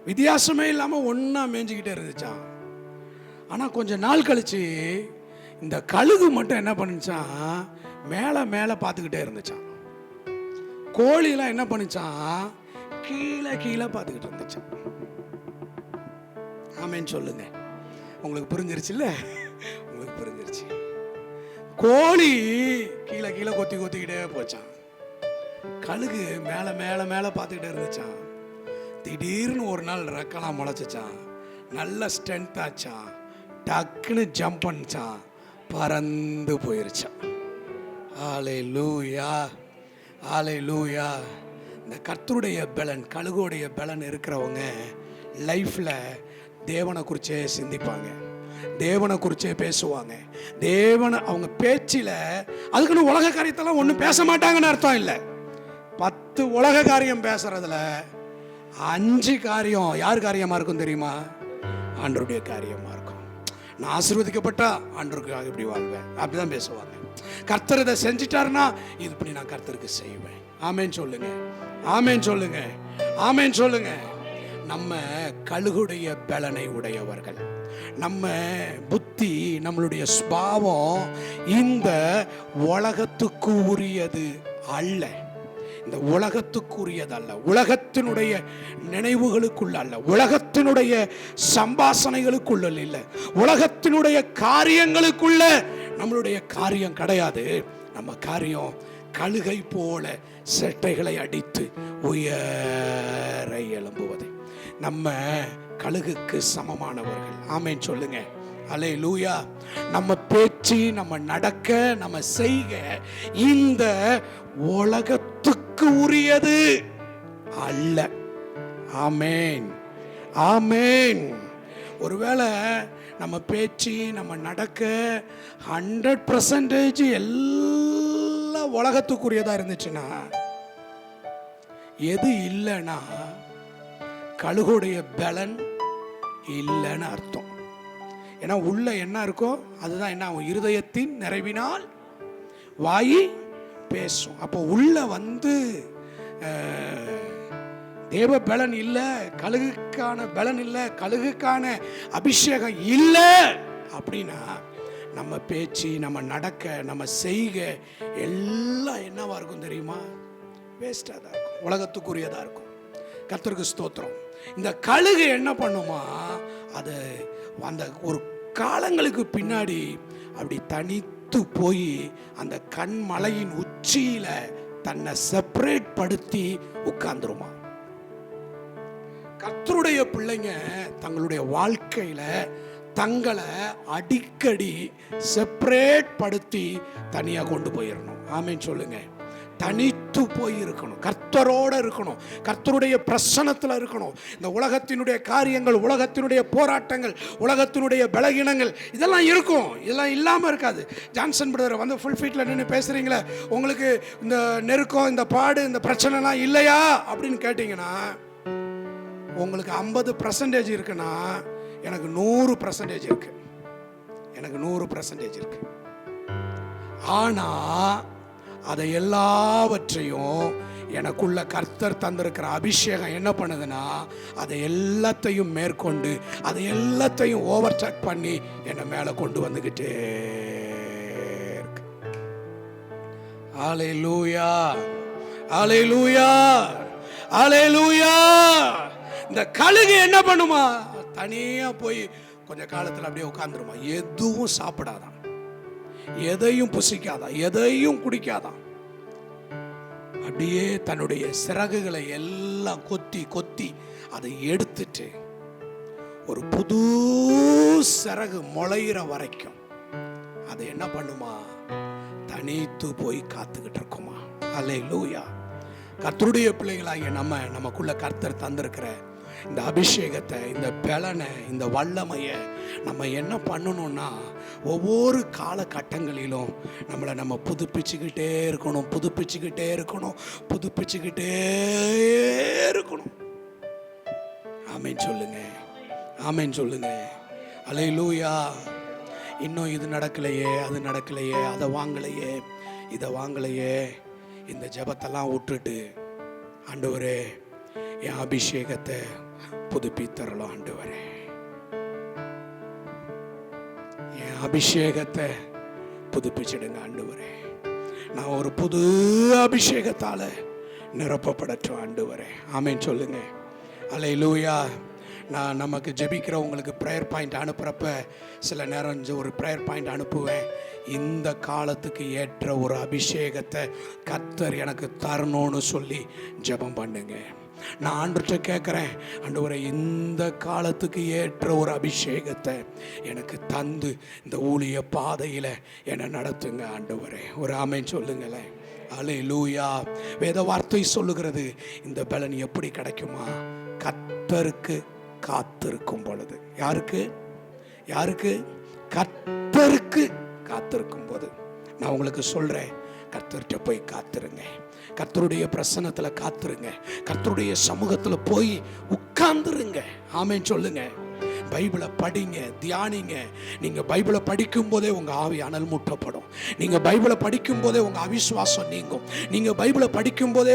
வித்தியாசமே இல்லாமல் ஒன்றா மேய்ஞ்சிக்கிட்டே இருந்துச்சான். ஆனால் கொஞ்சம் நாள் கழிச்சு இந்த கழுகு மட்டும் என்ன பண்ணிச்சான், மேலே மேலே பார்த்துக்கிட்டே இருந்துச்சான். கோழிலாம் என்ன பண்ணிச்சான், கீழே கீழே பார்த்துக்கிட்டு இருந்துச்சான். ஆமேன்னு சொல்லுங்க. உங்களுக்கு புரிஞ்சிருச்சுல்ல? உங்களுக்கு புரிஞ்சிருச்சு. கோழி கீழே கீழே கொத்திக்கிட்டே போச்சான். கழுகு மேலே மேலே மேலே பார்த்துக்கிட்டே இருந்துச்சான். திடீர்னு ஒரு நாள் ரெக்கலாம் முளைச்சிச்சான். நல்ல ஸ்ட்ரென்த் ஆச்சான். டக்குன்னு ஜம்ப் பண்ணிச்சான், பறந்து போயிருச்சான். ஹல்லேலூயா, ஹல்லேலூயா. இந்த கர்த்தருடைய பலன், கழுகுடைய பலன் இருக்கிறவங்க லைஃப்பில் தேவனை குறிச்சே சிந்திப்பாங்க, தேவனை குறிச்சே பேசுவாங்க. தேவனை அவங்க பேச்சில் அதுக்குன்னு உலக காரியத்தெல்லாம் ஒன்றும் பேச மாட்டாங்கன்னு அர்த்தம் இல்லை. 10 உலக காரியம் பேசுறதுல 5 காரியம் யார் காரியமாக இருக்கும் தெரியுமா? ஆண்டவருடைய காரியமாக இருக்கும். நான் ஆசீர்வதிக்கப்பட்டா ஆண்டவருக்காக இப்படி வாழ்வேன் அப்படிதான் பேசுவாங்க. கர்த்தர் இதை செஞ்சிட்டாருன்னா இது இப்படி நான் கர்த்தருக்கு செய்வேன். ஆமேன்னு சொல்லுங்க, ஆமேன்னு சொல்லுங்க, ஆமேன்னு சொல்லுங்க. நம்ம கழுகுடைய பலனை உடையவர்கள். நம்ம புத்தி, நம்மளுடைய சுபாவம் இந்த உலகத்துக்கு உரியது அல்ல. இந்த உலகத்துக்குரியது அல்ல, உலகத்தினுடைய நினைவுகளுக்குள்ள அல்ல, உலகத்தினுடைய சம்பாசனைகளுக்குள்ள இல்லை, உலகத்தினுடைய காரியங்களுக்குள்ள நம்மளுடைய காரியம் கிடையாது. நம்ம காரியம் கழுகை போல செட்டைகளை அடித்து உயர எழும்புவது. நம்ம கழுகுக்கு சமமானவர்கள். ஆமேன் சொல்லுங்க. அல்லேலூயா. நம்ம பேச்சு, நம்ம நடக்க, நம்ம செய்க இந்த உலகத்துக்கு உரியது அல்ல. ஆமேன், ஆமேன். ஒருவேளை நம்ம பேச்சு, நம்ம நடக்க 100% எல்லாம் உலகத்துக்குரியதா இருந்துச்சுன்னா, எது இல்லைன்னா கழுகுடைய பலன் இல்லைன்னு அர்த்தம். ஏன்னா உள்ள என்ன இருக்கோ அதுதான் என்ன ஆகும், இருதயத்தின் நிறைவினால் வாய் பேசும். அப்போ உள்ள தேவ பலன் இல்லை, கழுகுக்கான பலன் இல்லை, கழுகுக்கான அபிஷேகம் இல்லை அப்படின்னா நம்ம பேச்சு, நம்ம நடக்க, நம்ம செய்க எல்லாம் என்னவா இருக்கும் தெரியுமா? வேஸ்டாக தான் இருக்கும், உலகத்துக்குரியதாக இருக்கும். கர்த்தருக்கு ஸ்தோத்திரம். இந்த கழுகு என்ன பண்ணுமா, அது அந்த ஒரு காலங்களுக்கு பின்னாடி அப்படி தனித்து போய் அந்த கண்மலையின் உச்சியில தன்னை செப்பரேட் படுத்தி உட்கார்ந்துருமா. கர்த்தருடைய பிள்ளைங்க தங்களுடைய வாழ்க்கையில தங்களை அடிக்கடி செப்பரேட் படுத்தி தனியா கொண்டு போயிடணும். ஆமேன்னு சொல்லுங்க. தனித்து போய் இருக்கணும், கர்த்தரோட இருக்கணும், கர்த்தருடைய பிரசன்னத்தில் இருக்கணும். இந்த உலகத்தினுடைய காரியங்கள், உலகத்தினுடைய போராட்டங்கள், உலகத்தினுடைய பலகீனங்கள் இதெல்லாம் இருக்கும், இதெல்லாம் இல்லாமல் இருக்காது. ஜான்சன் பிரதர் ஃபுல் ஃபீட்டில் நின்று பேசுகிறீங்களே, உங்களுக்கு இந்த நெருக்கம், இந்த பாடு, இந்த பிரச்சனைலாம் இல்லையா அப்படின்னு கேட்டிங்கன்னா, உங்களுக்கு 50% இருக்குன்னா எனக்கு 100% இருக்கு, எனக்கு 100% இருக்கு. ஆனால் அதை எல்லாவற்றையும் எனக்குள்ள கர்த்தர் தந்திருக்கிற அபிஷேகம் என்ன பண்ணுதுன்னா, அதை எல்லாத்தையும் மேற்கொண்டு அதை எல்லாத்தையும் ஓவர் டேக் பண்ணி என்னை மேலே கொண்டு வந்துக்கிட்டே இருக்கு. ஹல்லேலூயா, ஹல்லேலூயா, ஹல்லேலூயா. இந்த கழுகு என்ன பண்ணுமா, தனியா போய் கொஞ்ச காலத்தில் அப்படியே உட்கார்ந்துருமா. எதுவும் சாப்பிடாதான், எதையும் புசிக்காதான், எதையும் குடிக்காதான். அப்படியே தன்னுடைய சிறகுகளை எல்லாம் கொத்தி கொத்தி அதை எடுத்துட்டு ஒரு புது சிறகு முளையிற வரைக்கும் அதை என்ன பண்ணுமா, தனித்து போய் காத்துக்கிட்டு இருக்குமா? அல்லேலூயா. கர்த்தருடைய பிள்ளைகளாகிய நமக்குள்ள கர்த்தர் தந்திருக்கிற இந்த அபிஷேகத்தை, இந்த பலனை, இந்த வல்லமையை நம்ம என்ன பண்ணணும்னா, ஒவ்வொரு காலகட்டங்களிலும் நம்ம புதுப்பிச்சுக்கிட்டே இருக்கணும், புதுப்பிச்சுக்கிட்டே இருக்கணும், புதுப்பிச்சுக்கிட்டே இருக்கணும். ஆமென் சொல்லுங்க, ஆமென் சொல்லுங்க. அல்லேலூயா. இன்னும் இது நடக்கலையே, அது நடக்கலையே, அதை வாங்கலையே, இதை வாங்கலையே, இந்த ஜெபத்தெல்லாம் விட்டுட்டு, ஆண்டவரே என் அபிஷேகத்தை புதுப்பித்தரலாம், ஆண்டவரே என் அபிஷேகத்தை புதுப்பிச்சிடுங்க ஆண்டவரே. நான் ஒரு புது அபிஷேகத்தால நிரப்பப்படட்டும் ஆண்டவரே. ஆமென் சொல்லுங்க. அல்லேலூயா. நான் நமக்கு ஜெபிக்கிறவங்களுக்கு ப்ரேயர் பாயிண்ட் அனுப்புகிறப்ப சில நேரம் ஒரு ப்ரேயர் பாயிண்ட் அனுப்புவேன். இந்த காலத்துக்கு ஏற்ற ஒரு அபிஷேகத்தை கர்த்தர் எனக்கு தரணும்னு சொல்லி ஜெபம் பண்ணுங்க. நான் ஆண்டவர்கிட்ட கேட்குறேன், ஆண்டவரே இந்த காலத்துக்கு ஏற்ற ஒரு அபிஷேகத்தை எனக்கு தந்து இந்த ஊழிய பாதையில் என்னை நடத்துங்க ஆண்டவரே. ஒரு ஆமென் சொல்லுங்களேன். அல்லேலூயா. வேத வார்த்தை சொல்லுகிறது, இந்த பலன் எப்படி கிடைக்குமா? கர்த்தருக்கு காத்திருக்கும் பொழுது. யாருக்கு? யாருக்கு? கர்த்தருக்கு காத்திருக்கும் போது. நான் உங்களுக்கு சொல்றேன், கர்த்தர்கிட்ட போய் காத்திருங்க, கர்த்தருடைய பிரசன்னத்துல காத்திருங்க, கர்த்தருடைய சமூகத்துல போய் உட்கார்ந்துருங்க. ஆமென் சொல்லுங்க. பைபிளை படிங்க, தியானிங்க. நீங்க பைபிளை படிக்கும் போதே உங்க ஆவி அனல் மூட்டப்படும். நீங்க பைபிளை படிக்கும் போதே உங்க அவிசுவாசம் நீங்கும். நீங்க பைபிளை படிக்கும் போதே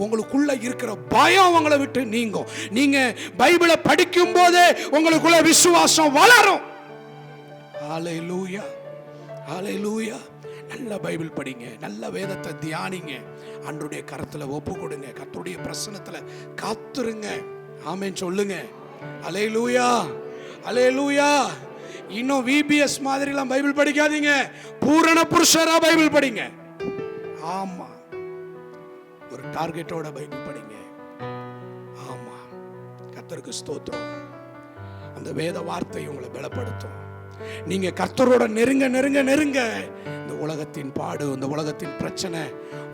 உங்களுக்குள்ள இருக்கிற பயம் உங்களை விட்டு நீங்கும். நீங்க பைபிளை படிக்கும் போதே உங்களுக்குள்ள விசுவாசம் வளரும். ஹல்லேலூயா, ஹல்லேலூயா. நல்ல பைபிள் படிங்க, நல்ல வேதத்தை தியானிங்க, ஆண்டவருடைய கரத்துல ஒப்பு கொடுங்க, கர்த்தருடைய பிரசன்னத்துல காத்துருங்க. ஆமென் சொல்லுங்க. அல்லேலூயா, அல்லேலூயா. இன்னும் VBS மாதிரிலாம் பைபிள் படிக்காதீங்க, பூரண புருஷரா பைபிள் படிங்க. ஆமா, ஒரு டார்கெட்டோட பைபிள் படிங்க. ஆமா, கர்த்தருக்கு ஸ்தோத்திரம். அந்த வேத வார்த்தை உங்களை பலப்படுத்தும். நீங்க கர்த்தரோட நெருங்க நெருங்க நெருங்க இந்த உலகத்தின் பாடு, இந்த உலகத்தின் பிரச்சனை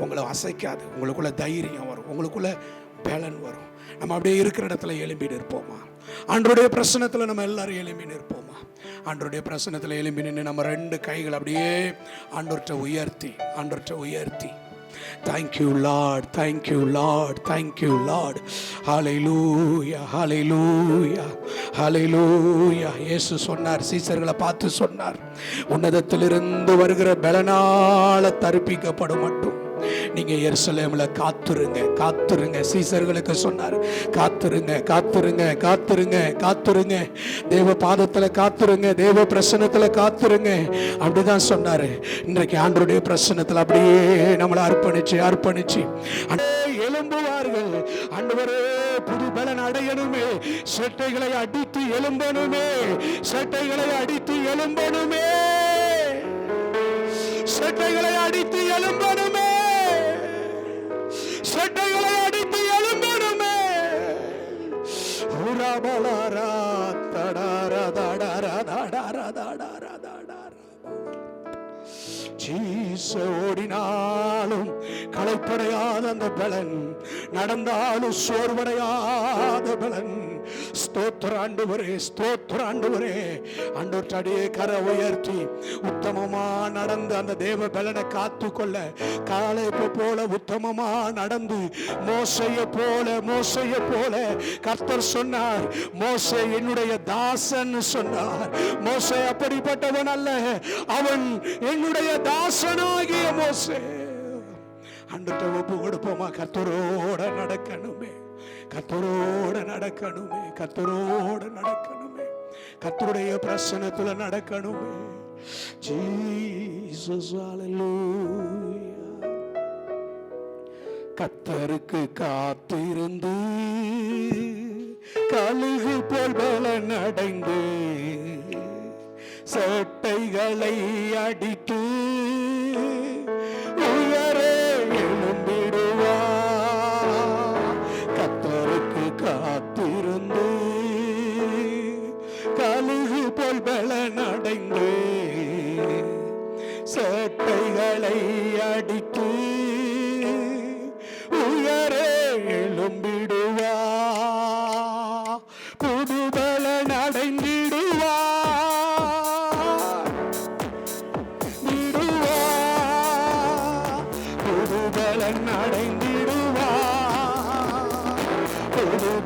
உங்களை அசைக்காது. உங்களுக்குள்ள தைரியம் வரும், உங்களுக்குள்ள பலன் வரும். நம்ம அப்படியே இருக்கிற இடத்துல எழும்பி நிற்போமா? ஆண்டவருடைய பிரசன்னத்துல நம்ம எல்லாரும் எழும்பி நிற்போமா? ஆண்டவருடைய பிரசன்னத்துல எழும்பி நின்று நம்ம ரெண்டு கைகள் அப்படியே ஆண்டவர்கிட்ட உயர்த்தி, ஆண்டவர்கிட்ட உயர்த்தி, thank you Lord, thank you Lord, thank you Lord, hallelujah, hallelujah, hallelujah. இயேசு சொன்னார், சீசர்களை பார்த்து சொன்னார், உன்னதத்திலிருந்து வருகிற பலனால தரிப்பிக்கப்படும் மட்டும் நீங்க எருசலேம்ல காத்துருங்க, காத்துருங்க. சீசர்களுக்கு சொன்னார், காத்துருங்க, காத்துருங்க, காத்துருங்க, காத்துருங்க, தேவ பாதத்துல காத்துருங்க, தேவ பிரசன்னத்துல காத்துருங்க. அப்படிதான் சொன்னாரு. இன்றைக்கு ஆண்டவருடைய பிரசன்னத்துல அப்படியே நம்மளை அர்ப்பணிச்சு அர்ப்பணிச்சு எழும்புவார்கள். ஆண்டவரே புது பலன் அடையணுமே, செட்டைகளை அடித்து எழும்பணுமே, செட்டைகளை அடித்து எழும்பணுமே, செட்டைகளை அடித்து எழும்பணுமே, செட்டைகளை அடித்து எழும்பணுமே. உரபலரா தடர தடர தடர தடர தடர. ஓடினாலும் களைப்படையாத அந்த பலன், நடந்தாலும் சோர்வடையாத பலன். ஸ்தோத்திர ஆண்டவரே, ஸ்தோத்திர ஆண்டவரே. ஆண்டவரே கரை உயர்த்தி உத்தமமா நடந்து அந்த தேவ பலனை காத்து கொள்ள காலேபை போல உத்தமமா நடந்து மோசையை போல கர்த்தர் சொன்னார், மோசே என்னுடைய தாசன் சொன்னார். மோசே அப்படிப்பட்டவன் அல்ல, அவன் என்னுடைய தாசனாகிய மோசே. ஆண்டவரே ஒப்பு கொடுப்போமா? கர்த்தரோட நடக்கணுமே, கர்த்தரோட நடக்கணுமே, கர்த்தரோட நடக்கணுமே, கர்த்தருடைய பிரசன்னத்துல நடக்கணுமே. ஜீசஸ் ஹல்லேலூயா. கர்த்தருக்கு காத்திருந்து கழுகு போல் பலன் அடைந்து சட்டைகளை அடித்து உயரே எழும்பிடுவா. கர்த்தருக்கு காத்திருந்து கழுகு போல் பலன் அடைந்து சட்டைகளை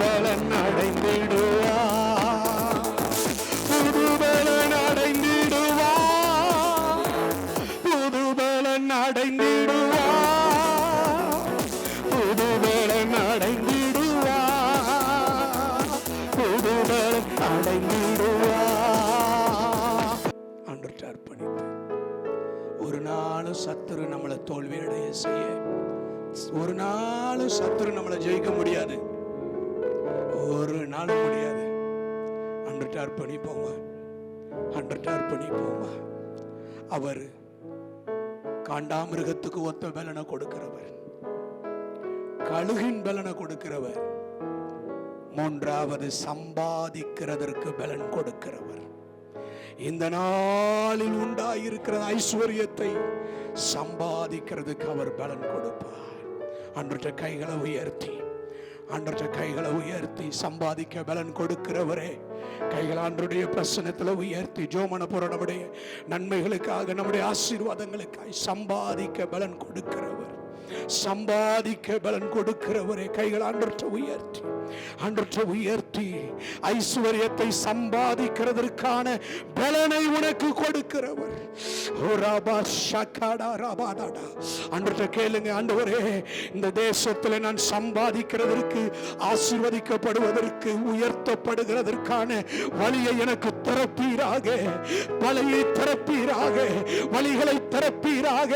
பலன் அடைந்திடுவார், புது பலன் அடைந்திடுவார், புது பலன் அடைந்திடுவார், புது பலன் அடைந்திடுவார், புது பலன் அடைந்திடுவார். ஆண்டவர்ட்ட அர்ப்பணித்து ஒரு நாள் சத்துரு நம்மளை தோல்வி அடைய செய்ய, ஒரு நாள் சத்துரு நம்மளை ஜெயிக்க முடியாது, ஒரு நாள் முடியாது. ஆண்டவர்ட்ட அர்ப்பணிப்போமா, ஆண்டவர்ட்ட அர்ப்பணிப்போமா. அவர் காண்டாமிருகத்துக்கு ஒத்த பலனை கொடுக்கிறவர், கழுகின் பலனை கொடுக்கிறவர், மூன்றாவது சம்பாதிக்கிறதற்கு பலன் கொடுக்கிறவர். இந்த நாளில் உண்டாயிருக்கிற ஐஸ்வர்யத்தை சம்பாதிக்கிறதுக்கு அவர் பலன் கொடுப்பார். ஆண்டவருடைய கைகளை உயர்த்தி, ஆண்டவருடைய கைகளை உயர்த்தி சம்பாதிக்க பலன் கொடுக்கிறவரே, கைகள் ஆண்டவருடைய பிரசன்னத்துல உயர்த்தி ஜோமன போற நம்முடைய நன்மைகளுக்காக, நம்முடைய ஆசீர்வாதங்களுக்காக சம்பாதிக்க பலன் கொடுக்கிறவர், சம்பாதிக்க பலன் கொடுக்கிறவரே, கைகள் ஆண்டவர்ட்ட உயர்த்தி, ஆண்டவர்ட்ட உயர்த்தி ஐஸ்வர்யத்தை சம்பாதிக்கிறதற்கான பலனை உனக்கு கொடுக்கிறவர். ஆண்டவர்ட்ட கேளுங்க, ஆண்டவரே இந்த தேசத்தில் நான் சம்பாதிக்கிறதற்கு, ஆசீர்வதிக்கப்படுவதற்கு, உயர்த்தப்படுகிறதற்கான வழியை எனக்கு திறப்பீராக, வழியை திறப்பீராக, வழிகளை திறப்பீராக.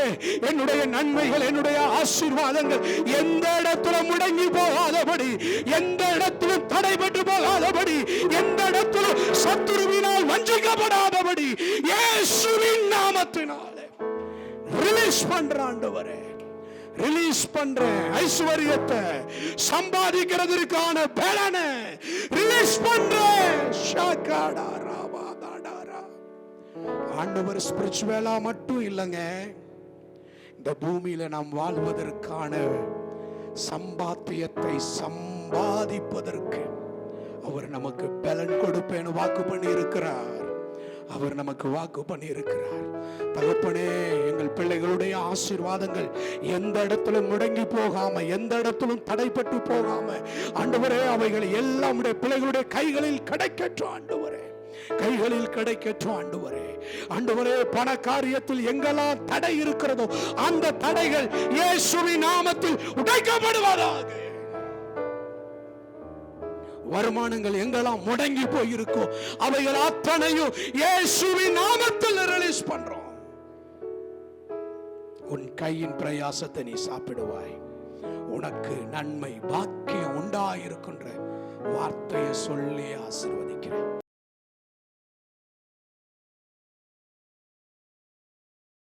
என்னுடைய நன்மைகள், என்னுடைய ஆசீர்வாதங்கள் எந்த இடத்துல முடங்கி போகாதபடி, எந்த இடத்திலும் தடைபட்டு போகாதபடி, எந்த இடத்திலும் சத்துருவினால் வஞ்சிக்கப்படாதபடி இயேசுவின் நாமத்தினாலே ரிலீஸ் பண்ற ஆண்டவரே, ரிலீஸ் பண்ற ஐஸ்வர்யத்தை, சம்பாதிக்கிறதுக்கான பலனை ரிலீஸ் பண்ற. ஆண்டவர் ஸ்பிரிச்சுவலா மட்டும் இல்லைங்க, இந்த பூமியில நாம் வாழ்வதற்கான சம்பாத்தியத்தை சம்பாதிப்பதற்கு அவர் நமக்கு பலன் கொடுப்பேன்னு வாக்கு பண்ணி இருக்கிறார். அவர் நமக்கு வாக்கு பண்ணி இருக்கிறார். தகப்பனே, எங்கள் பிள்ளைகளுடைய ஆசீர்வாதங்கள் எந்த இடத்திலும் முடங்கி போகாம, எந்த இடத்திலும் தடைப்பட்டு போகாம ஆண்டவரே, அவைகள் எல்லாம் பிள்ளைகளுடைய கைகளில் கிடைக்கட்டும் ஆண்டவரே, கைகளில் கிடைக்கட்டும் ஆண்டவரே. ஆண்டவரே, பண காரியத்தில் எங்கெல்லாம் தடை இருக்கிறதோ அந்த தடைகள் இயேசுவின் நாமத்தில் உடைக்கப்படுவதாக. வருமானங்கள் எங்கெல்லாம் முடங்கி போயிருக்கோ அவைகள் அத்தனையும் இயேசுவின் நாமத்தில் ரிலீஸ் பண்றோம். உன் கையின் பிரயாசத்தை நீ சாப்பிடுவாய், உனக்கு நன்மை பாக்கியம் உண்டாயிருக்கின்ற வார்த்தையை சொல்லி ஆசீர்வதிக்கிறேன்.